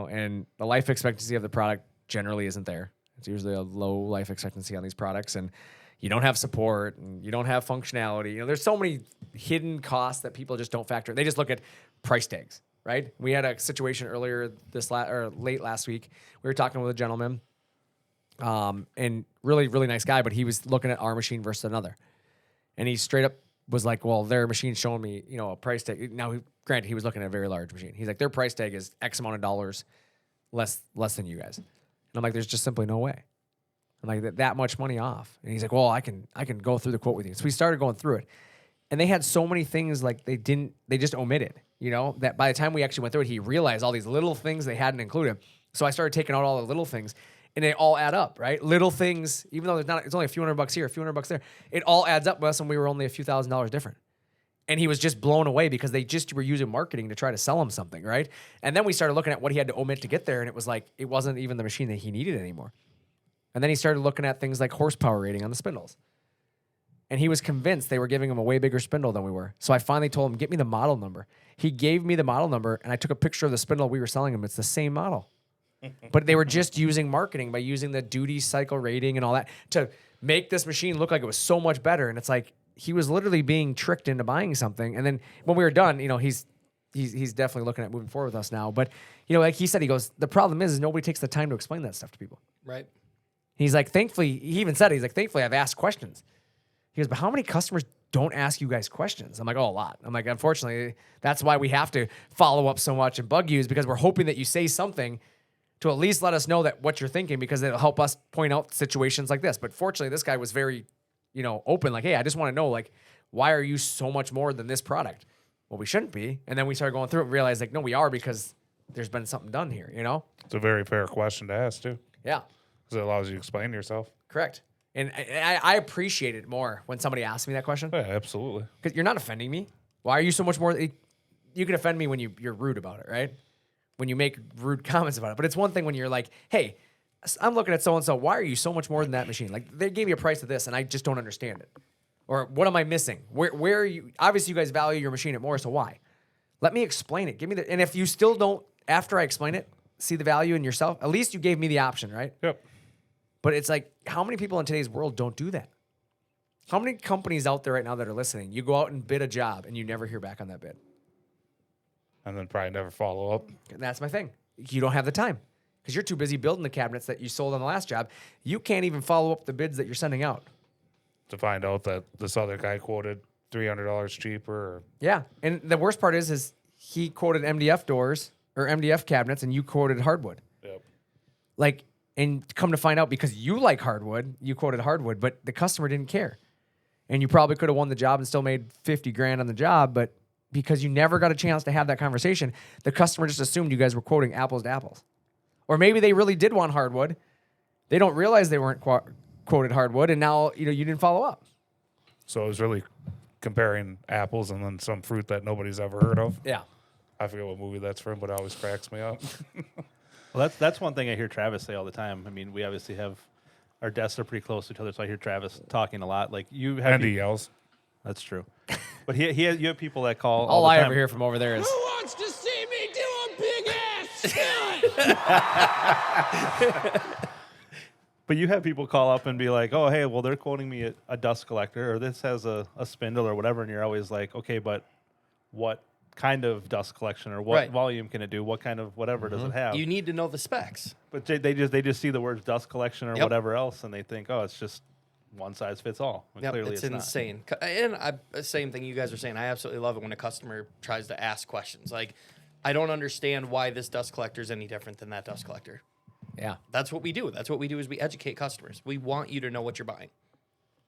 A: and the life expectancy of the product generally isn't there. It's usually a low life expectancy on these products, and you don't have support and you don't have functionality. There's so many hidden costs that people just don't factor. They just look at price tags, right? We had a situation earlier late last week. We were talking with a gentleman, and really, really nice guy, but he was looking at our machine versus another. And he straight up was like, well, their machine's showing me, a price tag. Now, granted, he was looking at a very large machine. He's like, their price tag is X amount of dollars less than you guys. And I'm like, there's just simply no way. I'm like, that much money off. And he's like, well, I can go through the quote with you. So we started going through it. And they had so many things like they just omitted, that by the time we actually went through it, he realized all these little things they hadn't included. So I started taking out all the little things, and they all add up, right? Little things, even though it's only a few $100 here, a few $100 there, it all adds up with us, and we were only a few $1,000s different. And he was just blown away because they just were using marketing to try to sell him something, right? And then we started looking at what he had to omit to get there, and it was like, it wasn't even the machine that he needed anymore. And then he started looking at things like horsepower rating on the spindles. And he was convinced they were giving him a way bigger spindle than we were. So I finally told him, get me the model number. He gave me the model number, and I took a picture of the spindle we were selling him. It's the same model. But they were just using marketing by using the duty cycle rating and all that to make this machine look like it was so much better. And it's like, he was literally being tricked into buying something. And then when we were done, he's definitely looking at moving forward with us now. But, like he said, he goes, the problem is nobody takes the time to explain that stuff to people.
B: Right.
A: He's like, thankfully, he even said, thankfully I've asked questions. He goes, but how many customers don't ask you guys questions? I'm like, oh, a lot. I'm like, unfortunately, that's why we have to follow up so much and bug you, is because we're hoping that you say something to at least let us know that what you're thinking, because it'll help us point out situations like this. But fortunately, this guy was very, open. Like, hey, I just want to know, like, why are you so much more than this product? Well, we shouldn't be. And then we started going through it and realized, like, no, we are, because there's been something done here,
E: It's a very fair question to ask, too.
A: Yeah.
E: Because it allows you to explain yourself.
A: Correct. And I appreciate it more when somebody asks me that question.
E: Yeah, absolutely.
A: Because you're not offending me. Why are you so much more? You can offend me when you're rude about it, right? When you make rude comments about it. But it's one thing when you're like, hey, I'm looking at so-and-so. Why are you so much more than that machine? Like, they gave me a price of this, and I just don't understand it. Or what am I missing? Where are you? Obviously, you guys value your machine at more, so why? Let me explain it. Give me and if you still don't, after I explain it, see the value in yourself, at least you gave me the option, right?
E: Yep.
A: But it's like, how many people in today's world don't do that? How many companies out there right now that are listening, you go out and bid a job, and you never hear back on that bid?
E: And then probably never follow up.
A: And that's my thing. You don't have the time because you're too busy building the cabinets that you sold on the last job. You can't even follow up the bids that you're sending out.
E: To find out that this other guy quoted $300 cheaper. Or,
A: Yeah. And the worst part is he quoted MDF doors or MDF cabinets and you quoted hardwood.
E: yep.
A: Like, and come to find out because you like hardwood, you quoted hardwood, but the customer didn't care. And you probably could have won the job and still made 50 grand on the job, but because you never got a chance to have that conversation, the customer just assumed you guys were quoting apples to apples. Or maybe they really did want hardwood. They don't realize they weren't quoted hardwood, and now you didn't follow up.
E: So it was really comparing apples and then some fruit that nobody's ever heard of.
A: Yeah.
E: I forget what movie that's from, but it always cracks me up.
C: Well, that's one thing I hear Travis say all the time. I mean, we obviously have our desks are pretty close to each other, so I hear Travis talking a lot. Like you have,
E: And he yells.
C: that's true. But you have people that call.
A: All
C: the
A: I
C: time.
A: ever hear from over there is,
G: Who wants to see me do a big ass stunt?
C: But you have people call up and be like, "Oh, hey, well, they're quoting me a dust collector, or this has a spindle, or whatever," and you're always like, "Okay, but what kind of dust collection, or what
B: Right.
C: volume can it do? What kind of whatever does it have?"
B: You need to know the specs.
C: But they just see the words dust collection or
B: Yep.
C: whatever else, and they think, "Oh, it's just one size fits all." When
B: Yep,
C: clearly
B: it's
C: not.
B: insane. And same thing you guys are saying. I absolutely love it when a customer tries to ask questions. Like, I don't understand why this dust collector is any different than that dust collector.
A: yeah.
B: That's what we do. That's what we do is we educate customers. We want you to know what you're buying.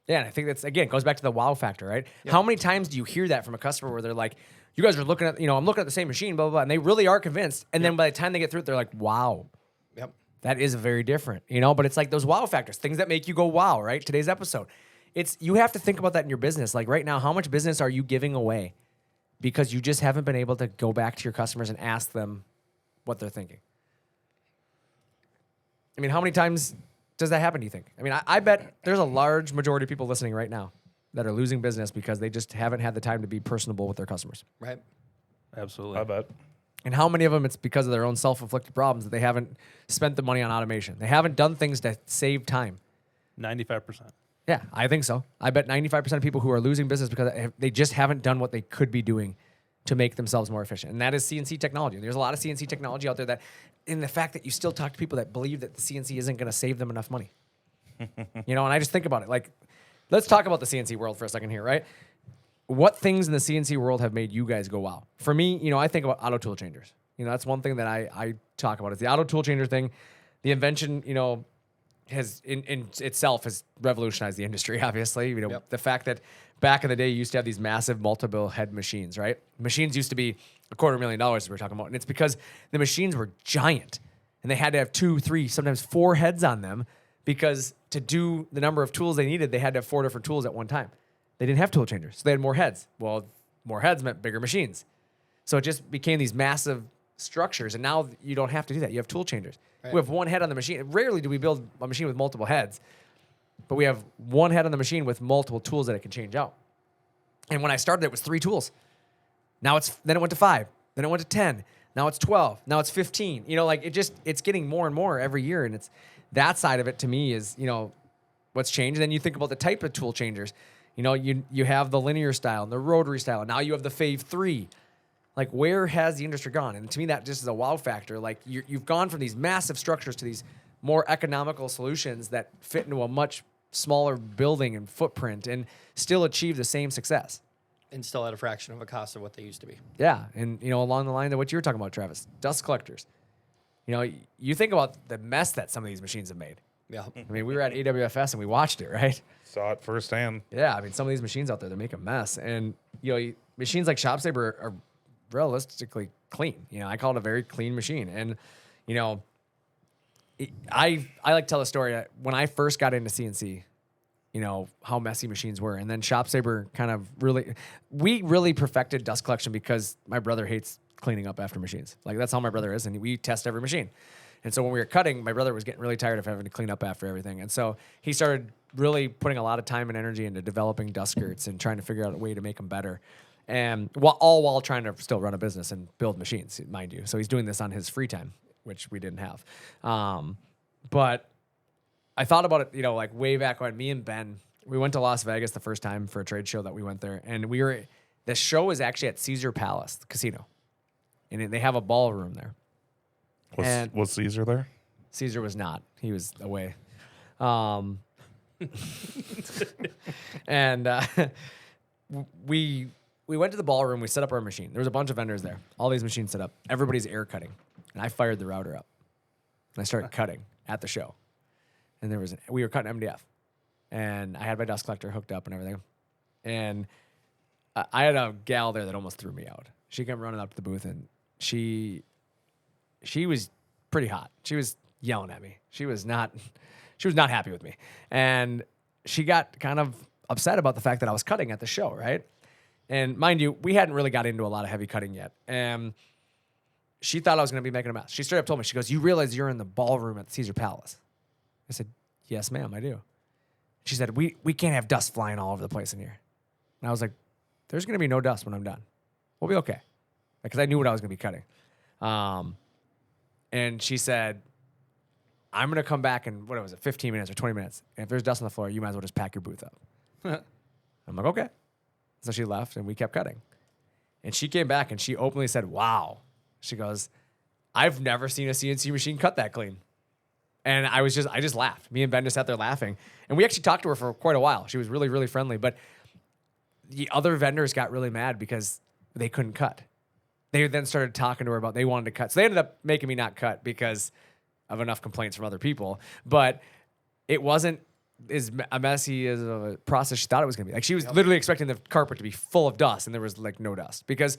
A: Yeah, and I think that's, again, goes back to the wow factor, right? How many times do you hear that from a customer where they're like, you guys are looking at, I'm looking at the same machine, blah, blah, blah, and they really are convinced. And then by the time they get through it, they're like, wow,
B: Yep.
A: that is very different, But it's like those wow factors, things that make you go wow, right? Today's episode. You have to think about that in your business. Like right now, how much business are you giving away because you just haven't been able to go back to your customers and ask them what they're thinking? I mean, how many times does that happen, do you think? I mean, I bet there's a large majority of people listening right now that are losing business because they just haven't had the time to be personable with their customers.
B: Right.
C: Absolutely.
E: I bet.
A: And how many of them it's because of their own self-inflicted problems that they haven't spent the money on automation. They haven't done things to save time.
C: 95%.
A: Yeah, I think so. I bet 95% of people who are losing business because they just haven't done what they could be doing to make themselves more efficient. And that is CNC technology. There's a lot of CNC technology out there that, in the fact that you still talk to people that believe that the CNC isn't going to save them enough money. And I just think about it. Like, let's talk about the CNC world for a second here, right? What things in the CNC world have made you guys go, wow? For me, I think about auto tool changers. That's one thing that I talk about. It's the auto tool changer thing. The invention, has in itself has revolutionized the industry, obviously. The fact that back in the day you used to have these massive multiple head machines, right? Machines used to be $250,000 as we were talking about. And it's because the machines were giant and they had to have 2, 3, sometimes 4 heads on them because to do the number of tools they needed, they had to have 4 different tools at one time. They didn't have tool changers, so they had more heads. Well, more heads meant bigger machines. So it just became these massive structures, and now you don't have to do that. You have tool changers.
B: Right.
A: We have one head on the machine. Rarely do we build a machine with multiple heads, but we have one head on the machine with multiple tools that it can change out. And when I started, it was 3 tools. Then it went to 5. Then it went to 10. Now it's 12. Now it's 15. It's getting more and more every year, and it's that side of it to me is what's changed. And then you think about the type of tool changers. You have the linear style and the rotary style. And now you have the Fave 3. Like, where has the industry gone? And to me, that just is a wow factor. Like, you've gone from these massive structures to these more economical solutions that fit into a much smaller building and footprint and still achieve the same success.
B: And still at a fraction of a cost of what they used to be.
A: Yeah, and, along the line of what you were talking about, Travis, dust collectors. You think about the mess that some of these machines have made.
B: Yeah.
A: I mean, we were at AWFS and we watched it, right?
E: Saw it firsthand.
A: Yeah, I mean, some of these machines out there, they make a mess. And, machines like ShopSabre are realistically clean. I call it a very clean machine. And, I like to tell a story. When I first got into CNC, how messy machines were. And then ShopSabre kind of we really perfected dust collection because my brother hates cleaning up after machines. Like, that's how my brother is. And we test every machine. And so when we were cutting, my brother was getting really tired of having to clean up after everything. And so he started really putting a lot of time and energy into developing dust skirts and trying to figure out a way to make them better. And all while trying to still run a business and build machines, mind you. So he's doing this on his free time, which we didn't have. But I thought about it, like way back when me and Ben, we went to Las Vegas the first time for a trade show that we went there. And the show is actually at Caesar Palace Casino. And they have a ballroom there.
E: Was Caesar there?
A: Caesar was not. He was away. And we went to the ballroom. We set up our machine. There was a bunch of vendors there. All these machines set up. Everybody's air cutting. And I fired the router up. And I started cutting at the show. And we were cutting MDF. And I had my dust collector hooked up and everything. And I had a gal there that almost threw me out. She came running up to the booth, and she was pretty hot. She was yelling at me. She was not happy with me. And she got kind of upset about the fact that I was cutting at the show, right? And mind you, we hadn't really got into a lot of heavy cutting yet. And she thought I was going to be making a mess. She straight up told me, she goes, "You realize you're in the ballroom at the Caesar Palace?" I said, "Yes, ma'am, I do." She said, we can't have dust flying all over the place in here. And I was like, "There's going to be no dust when I'm done. We'll be okay." Because I knew what I was going to be cutting. And she said, "I'm going to come back in, 15 minutes or 20 minutes. And if there's dust on the floor, you might as well just pack your booth up." I'm like, "Okay." So she left, and we kept cutting. And she came back, and she openly said, "Wow." She goes, "I've never seen a CNC machine cut that clean." And I just laughed. Me and Ben just sat there laughing. And we actually talked to her for quite a while. She was really, really friendly. But the other vendors got really mad because they couldn't cut. They then started talking to her about they wanted to cut. So they ended up making me not cut because of enough complaints from other people. But it wasn't as messy as a process she thought it was going to be. Like, she was literally expecting the carpet to be full of dust, and there was like no dust. Because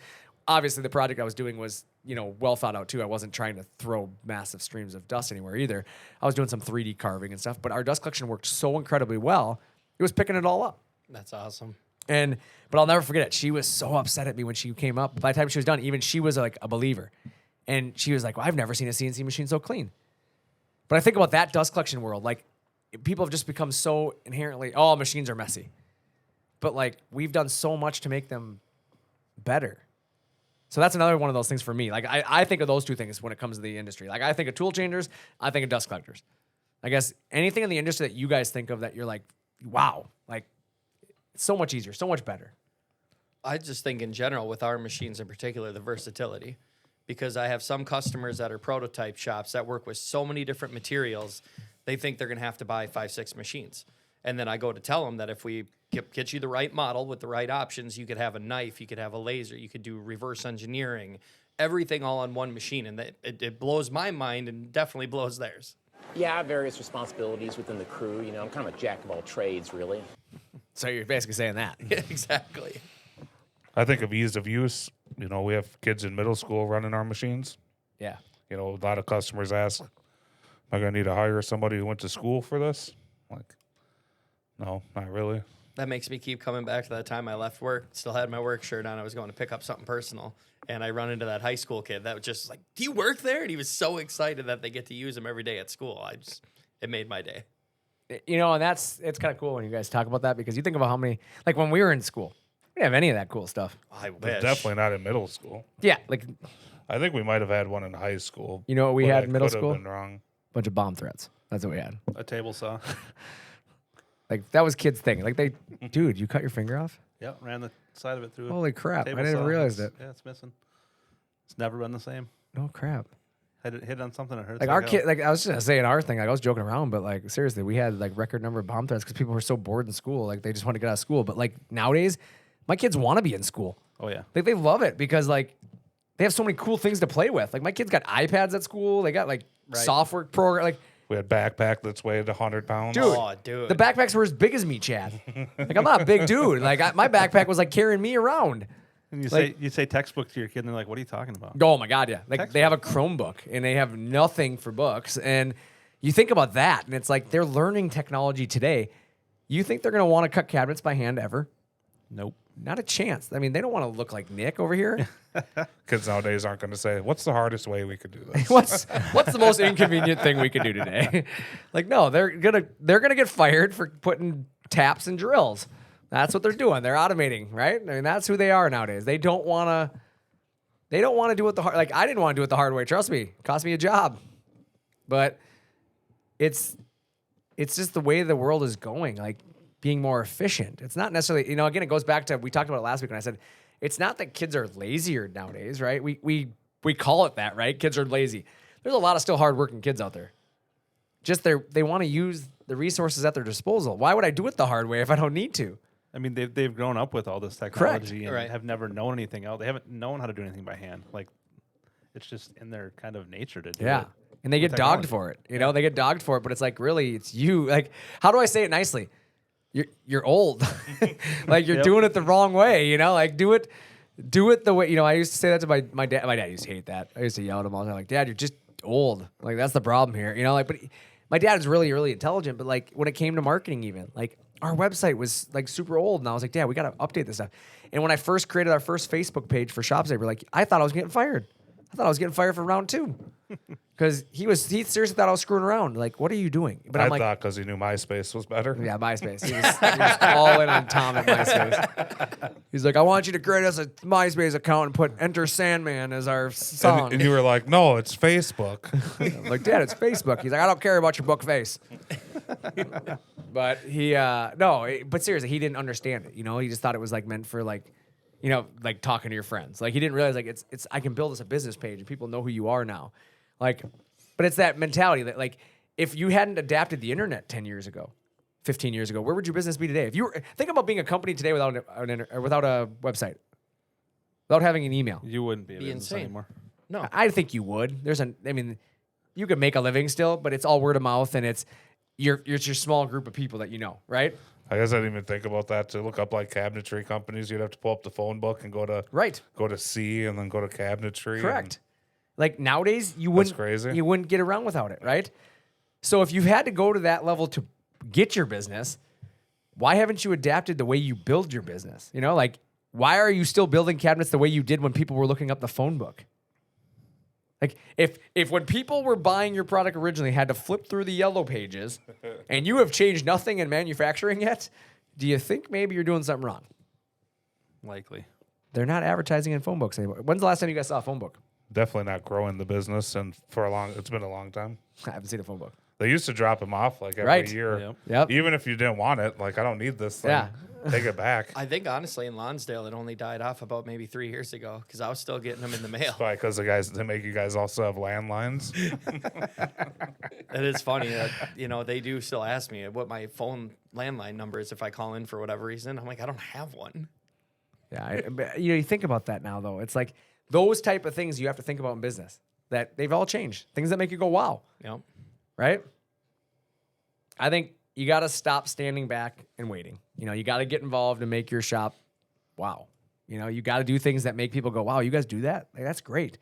A: obviously the project I was doing was, well thought out too. I wasn't trying to throw massive streams of dust anywhere either. I was doing some 3D carving and stuff, but our dust collection worked so incredibly well. It was picking it all up.
B: That's awesome.
A: But I'll never forget it. She was so upset at me when she came up. By the time she was done, even she was like a believer. And she was like, "Well, I've never seen a CNC machine so clean." But I think about that dust collection world. Like, people have just become so inherently, machines are messy. But like, we've done so much to make them better. So that's another one of those things for me. Like, I think of those two things when it comes to the industry. Like, I think of tool changers, I think of dust collectors. I guess anything in the industry that you guys think of that you're like, wow, like, it's so much easier, so much better.
B: I just think in general with our machines in particular, the versatility, because I have some customers that are prototype shops that work with so many different materials, they think they're going to have to buy 5-6 machines. And then I go to tell them that if we get you the right model with the right options, you could have a knife, you could have a laser, you could do reverse engineering, everything all on one machine. And it blows my mind and definitely blows theirs.
H: Yeah, I have various responsibilities within the crew. I'm kind of a jack of all trades, really.
A: So you're basically saying that.
B: Yeah, exactly.
E: I think of ease of use. We have kids in middle school running our machines.
A: Yeah.
E: A lot of customers ask, "Am I going to need to hire somebody who went to school for this?" Like, no, not really.
B: That makes me keep coming back to that time I left work, still had my work shirt on. I was going to pick up something personal, and I run into that high school kid that was just like, "Do you work there?" And he was so excited that they get to use him every day at school. It made my day.
A: And it's kind of cool when you guys talk about that, because you think about how many, like when we were in school, we didn't have any of that cool stuff.
B: I
E: But
B: wish.
E: definitely not in middle school.
A: Yeah, like,
E: I think we might have had one in high school.
A: you know what we
E: but
A: had
E: I
A: in middle
E: could have
A: school?
E: been wrong.
A: Bunch of bomb threats. That's what we had.
C: A table saw.
A: Like, that was kids' thing. Like, dude, you cut your finger off?
C: Yep, ran the side of it through.
A: Holy crap. I
C: table
A: didn't
C: saw.
A: realize it.
C: Yeah, it's missing. It's never been the same.
A: Oh, crap.
C: Hit on something that hurts.
A: Like, our kid, like, I was just gonna say our thing, like, I was joking around, but like, seriously, we had like record number of bomb threats because people were so bored in school. Like, they just wanted to get out of school. But like, nowadays, my kids want to be in school.
C: Oh, yeah.
A: Like, they love it because like, they have so many cool things to play with. Like, my kids got iPads at school. They got like software program. Like,
E: We had backpack that's weighed 100 pounds.
A: Dude,
B: Oh, dude.
A: the backpacks were as big as me, Chad. Like, I'm not a big dude. Like, my backpack was like carrying me around.
C: And you
A: Like-
C: say textbook to your kid, and they're like, "What are you talking about?"
A: Oh my God, yeah. Like, they have a Chromebook and they have nothing for books. And you think about that, and it's like they're learning technology today. You think they're gonna want to cut cabinets by hand ever?
C: Nope.
A: Not a chance. I mean, they don't want to look like Nick over here.
E: Kids nowadays aren't going to say, "What's the hardest way we could do this?"
A: what's the most inconvenient thing we could do today? Like, no, they're gonna get fired for putting taps and drills. That's what they're doing. They're automating, right? I mean, that's who they are nowadays. They don't want to do it the hard. Like, I didn't want to do it the hard way. Trust me, it cost me a job. But it's just the way the world is going. Like, being more efficient. It's not necessarily, again, it goes back to, we talked about it last week when I said, it's not that kids are lazier nowadays, right? We call it that, right? Kids are lazy. There's a lot of still hardworking kids out there. Just they want to use the resources at their disposal. Why would I do it the hard way if I don't need to?
C: I mean, they've grown up with all this technology and
B: Right.
C: have never known anything else. They haven't known how to do anything by hand. Like, it's just in their kind of nature to do
A: Yeah.
C: it.
A: And they
C: with
A: get dogged
C: technology.
A: for it. They get dogged for it, but it's like, really, it's you. Like, how do I say it nicely? You're old. Like, you're
C: Yep.
A: doing it the wrong way, like do it the way, I used to say that to my dad. My dad used to hate that. I used to yell at him all the time, like, Dad, you're just old. Like, that's the problem here. But my dad is really, really intelligent, but like when it came to marketing, even like our website was like super old. And I was like, Dad, we got to update this stuff. And when I first created our first Facebook page for ShopSabre, like, I thought I was getting fired. I thought I was getting fired for round 2. Because he seriously thought I was screwing around. Like, what are you doing? But
E: I
A: I'm like,
E: thought because he knew MySpace was better.
A: yeah, MySpace. He was all in on Tom at MySpace. He's like, I want you to create us a MySpace account and put Enter Sandman as our song.
E: And you were like, "No, it's Facebook."
A: I'm like, Dad, it's Facebook. He's like, I don't care about your book face. But but seriously, he didn't understand it. He just thought it was like meant for like talking to your friends. Like, he didn't realize like it's I can build us a business page and people know who you are now. Like, but it's that mentality that like if you hadn't adapted the internet 10 years ago, 15 years ago, where would your business be today? If you were think about being a company today without without a website, without having an email.
C: You wouldn't be,
B: Be
C: business
B: insane.
C: anymore.
B: No.
A: I think you would. You could make a living still, but it's all word of mouth and it's your small group of people that you know, right?
E: I guess I didn't even think about that. To look up like cabinetry companies, you'd have to pull up the phone book and go to C and then go to cabinetry.
A: Correct. Like nowadays, you wouldn't
E: crazy.
A: You wouldn't get around without it, right? So if you've had to go to that level to get your business, why haven't you adapted the way you build your business? Like, why are you still building cabinets the way you did when people were looking up the phone book? Like, if when people were buying your product originally had to flip through the yellow pages and you have changed nothing in manufacturing yet, do you think maybe you're doing something wrong?
C: Likely.
A: They're not advertising in phone books anymore. When's the last time you guys saw a phone book?
E: Definitely not growing the business, and it's been a long time.
A: I haven't seen a phone book.
E: They used to drop them off like every
A: Right.
E: year.
A: Yep.
E: Even if you didn't want it, like, I don't need this thing.
A: Yeah.
E: Take it back.
B: I think honestly in Lonsdale it only died off about maybe 3 years ago because I was still getting them in the mail.
E: Probably because they make you guys also have landlines.
B: It is funny that they do still ask me what my phone landline number is if I call in for whatever reason. I'm like, I don't have one.
A: Yeah, but, you think about that now, though. It's like those type of things you have to think about in business, that they've all changed. Things that make you go, wow,
B: Yep.
A: right? I think you got to stop standing back and waiting. You got to get involved and make your shop, wow. You got to do things that make people go, wow, you guys do that? Like, that's great.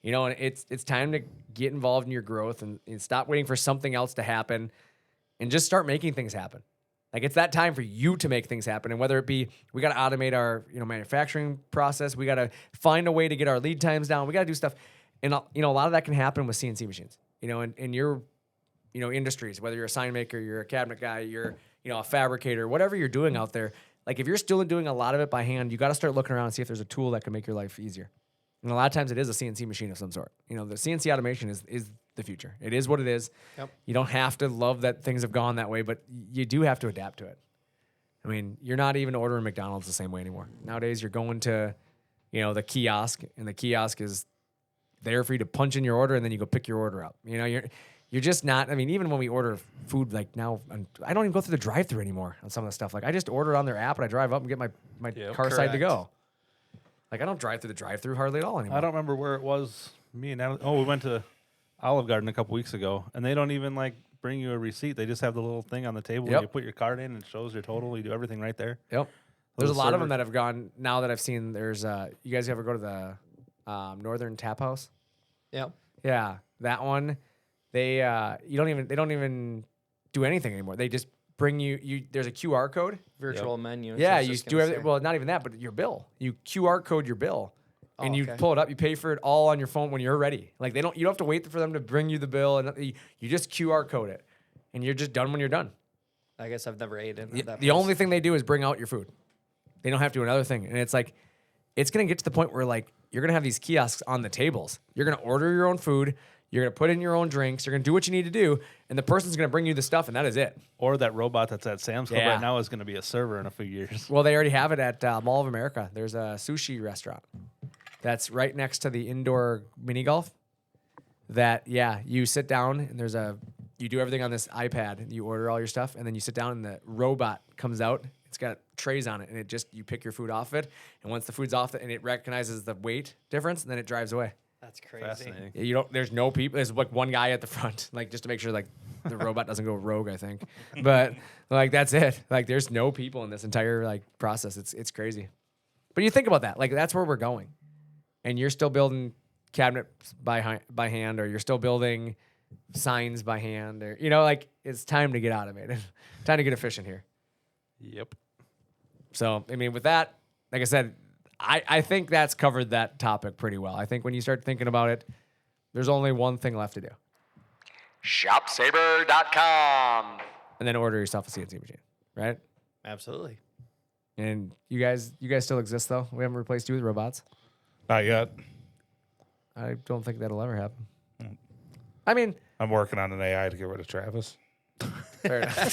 A: And it's time to get involved in your growth and stop waiting for something else to happen and just start making things happen. Like, it's that time for you to make things happen. And whether it be, we got to automate our, manufacturing process. We got to find a way to get our lead times down. We got to do stuff. And, a lot of that can happen with CNC machines, in your, industries, whether you're a sign maker, you're a cabinet guy, you're, a fabricator, whatever you're doing out there. Like, if you're still doing a lot of it by hand, you got to start looking around and see if there's a tool that can make your life easier. And a lot of times it is a CNC machine of some sort. The CNC automation is the future. It is what it is.
B: Yep.
A: You don't have to love that things have gone that way, but you do have to adapt to it. I mean, you're not even ordering McDonald's the same way anymore. Nowadays, you're going to, the kiosk, and the kiosk is there for you to punch in your order, and then you go pick your order up. You're just not. I mean, even when we order food, like now, I don't even go through the drive-thru anymore on some of the stuff. Like, I just order it on their app, and I drive up and get my car side to
B: Correct.
A: go. Like, I don't drive through the drive-thru hardly at all anymore.
C: I don't remember where it was. Me and Natalie. Oh, we went to Olive Garden a couple weeks ago, and they don't even bring you a receipt. They just have the little thing on the table.
A: Yep.
C: And you put your card in, and it shows your total. You do everything right there.
A: Yep. There's a
C: Little
A: lot of them
C: server.
A: that have gone now that I've seen. There's you guys ever go to the Northern Tap House?
B: Yep.
A: Yeah, that one. They they don't even do anything anymore. They just bring you. There's a QR code.
B: Virtual menu. so
A: Yeah,
B: I was
A: you
B: just
A: do
B: gonna
A: everything.
B: say.
A: Well, not even that, but your bill. You QR code your bill, and you
B: okay.
A: pull it up. You pay for it all on your phone when you're ready. Like you don't have to wait for them to bring you the bill, and you just QR code it, and you're just done when you're done.
B: I guess I've never ate in at that
A: The
B: place.
A: only thing they do is bring out your food. They don't have to do another thing, and it's like it's gonna get to the point where like you're gonna have these kiosks on the tables. You're gonna order your own food. You're gonna put in your own drinks. You're gonna do what you need to do, and the person's gonna bring you the stuff, and that is it.
C: Or that robot that's at Sam's Club
A: Yeah.
C: right now is going to be a server in a few years.
A: Well, they already have it at Mall of America. There's a sushi restaurant that's right next to the indoor mini golf. You sit down and you do everything on this iPad and you order all your stuff and then you sit down and the robot comes out. It's got trays on it and you pick your food off it. And once the food's off it and it recognizes the weight difference, and then it drives away.
B: That's crazy.
C: Fascinating.
A: There's no people. There's like one guy at the front, like just to make sure like the robot doesn't go rogue, I think. But like that's it. Like there's no people in this entire like process. It's crazy. But you think about that, like that's where we're going, and you're still building cabinets by hand, or you're still building signs by hand, or like it's time to get automated, time to get efficient here.
C: Yep.
A: So I mean, with that, like I said, I think that's covered that topic pretty well. I think when you start thinking about it, there's only one thing left to do. ShopSabre.com. And then order yourself a CNC machine, right?
B: Absolutely.
A: And you guys still exist though. We haven't replaced you with robots.
E: Not yet.
A: I don't think that'll ever happen. I mean,
E: I'm working on an AI to get rid of Travis.
A: fair enough.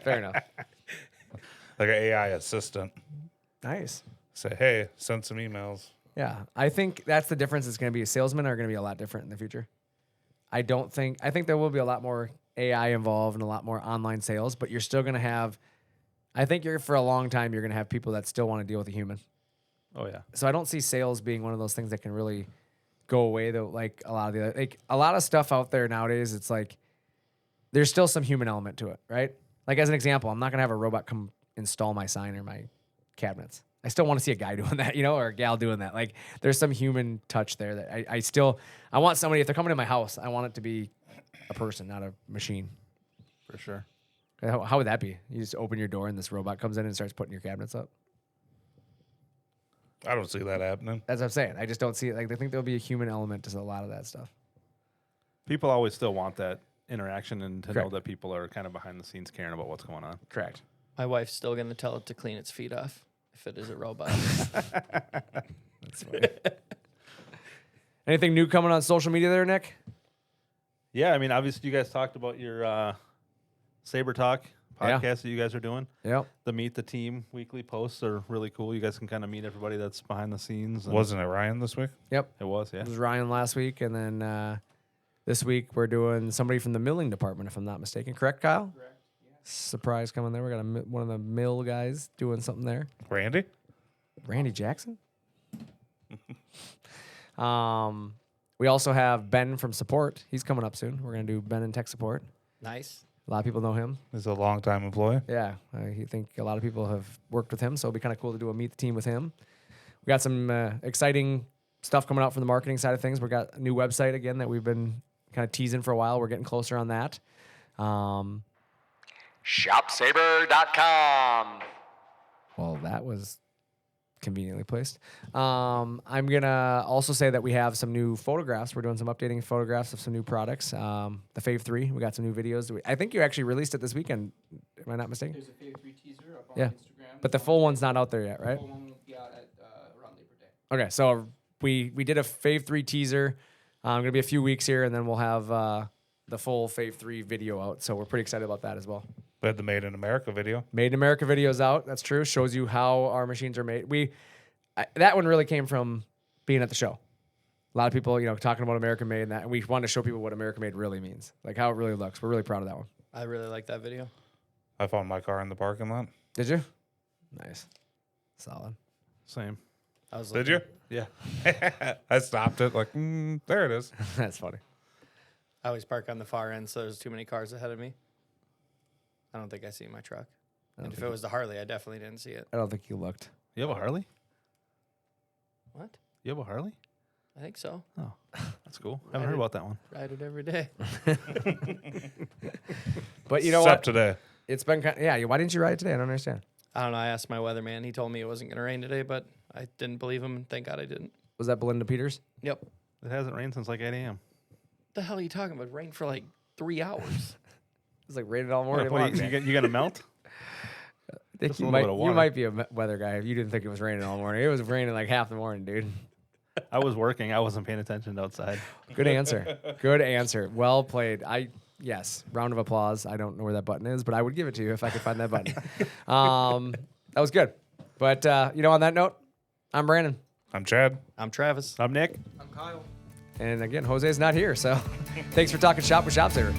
A: Fair enough.
E: Like an AI assistant.
A: Nice.
E: Say, hey, send some emails.
A: Yeah, I think that's the difference. It's going to be salesmen are going to be a lot different in the future. I think there will be a lot more AI involved and a lot more online sales, but you're still going to have, I think for a long time, you're going to have people that still want to deal with a human.
C: Oh, yeah.
A: So I don't see sales being one of those things that can really go away though. Like a lot of stuff out there nowadays, it's like, there's still some human element to it, right? Like as an example, I'm not going to have a robot come install my sign or my cabinets. I still want to see a guy doing that, or a gal doing that. Like there's some human touch there that I want somebody, if they're coming to my house, I want it to be a person, not a machine.
C: For sure.
A: How would that be? You just open your door and this robot comes in and starts putting your cabinets up.
E: I don't see that happening.
A: That's what I'm saying. I just don't see it. Like I think there'll be a human element to a lot of that stuff.
C: People always still want that interaction and to know
A: Correct.
C: that people are kind of behind the scenes caring about what's going on.
A: Correct.
B: My wife's still going to tell it to clean its feet off if it is a robot.
A: That's funny. Anything new coming on social media there, Nick?
C: Yeah, I mean, obviously, you guys talked about your Sabre Talk
A: Yeah.
C: podcast that you guys are doing.
A: Yep.
C: The Meet the Team weekly posts are really cool. You guys can kind of meet everybody that's behind the scenes. and-
E: Wasn't it Ryan this week?
A: Yep.
C: It was, yeah.
A: It was Ryan last week, and then this week we're doing somebody from the milling department, if I'm not mistaken. Correct, Kyle? Correct. Yeah. Surprise coming there. We got one of the mill guys doing something there.
E: Randy?
A: Randy Jackson. We also have Ben from support. He's coming up soon. We're gonna do Ben in tech support.
B: Nice.
A: A lot of people know him.
E: He's a longtime employee.
A: Yeah, I think a lot of people have worked with him, so it'll be kind of cool to do a meet the team with him. We got some exciting stuff coming out from the marketing side of things. We got a new website again that we've been kind of teasing for a while. We're getting closer on that. ShopSabre.com. Well, that was conveniently placed. I'm gonna also say that we have some new photographs. We're doing some updating photographs of some new products. The Fave 3, we got some new videos. I think you actually released it this weekend. Am I not mistaken?
I: There's a Fave 3 teaser up on
A: Yeah.
I: Instagram.
A: But the full one's not out there yet, right?
I: The full one will be out at around Labor Day.
A: Okay, so we did a Fave 3 teaser. Gonna be a few weeks here, and then we'll have the full Fave 3 video out. So we're pretty excited about that as well.
E: We had the Made in America video.
A: Made in America videos out. That's true. Shows you how our machines are made. That one really came from being at the show. A lot of people, talking about American made, and we wanted to show people what American made really means, like how it really looks. We're really proud of that one.
B: I really like that video.
E: I found my car in the parking lot.
A: Did you? Nice, solid.
C: Same.
B: I was
E: Did you?
C: Yeah.
E: I stopped it like, there it is.
A: That's funny.
B: I always park on the far end, so there's too many cars ahead of me. I don't think I see my truck. And if it was the Harley, I definitely didn't see it.
A: I don't think you looked.
C: You have a Harley?
B: What?
C: You have a Harley?
B: I think so.
C: Oh, that's cool. I haven't heard about that one.
B: Ride it every day.
A: But you know
E: Except
A: what?
E: today.
A: It's been kind of, yeah. Why didn't you ride it today? I don't understand.
B: I don't know. I asked my weatherman. He told me it wasn't going to rain today, but I didn't believe him. And thank God I didn't.
A: Was that Belinda Peters?
B: Yep.
C: It hasn't rained since like 8 a.m.
B: The hell are you talking about? Rain for like 3 hours.
A: It was like raining all morning.
C: What,
A: long,
C: you gonna melt?
A: I think
C: Just a
A: you
C: little
A: might,
C: bit of
A: you
C: water.
A: might be a weather guy if you didn't think it was raining all morning. It was raining like half the morning, dude.
C: I was working. I wasn't paying attention outside.
A: Good answer. Good answer. Well played. Yes, round of applause. I don't know where that button is, but I would give it to you if I could find that button. That was good. But on that note, I'm Brandon.
E: I'm Chad.
B: I'm Travis.
C: I'm Nick.
I: I'm Kyle.
A: And again, Jose's not here, so thanks for talking shop with ShopSabre.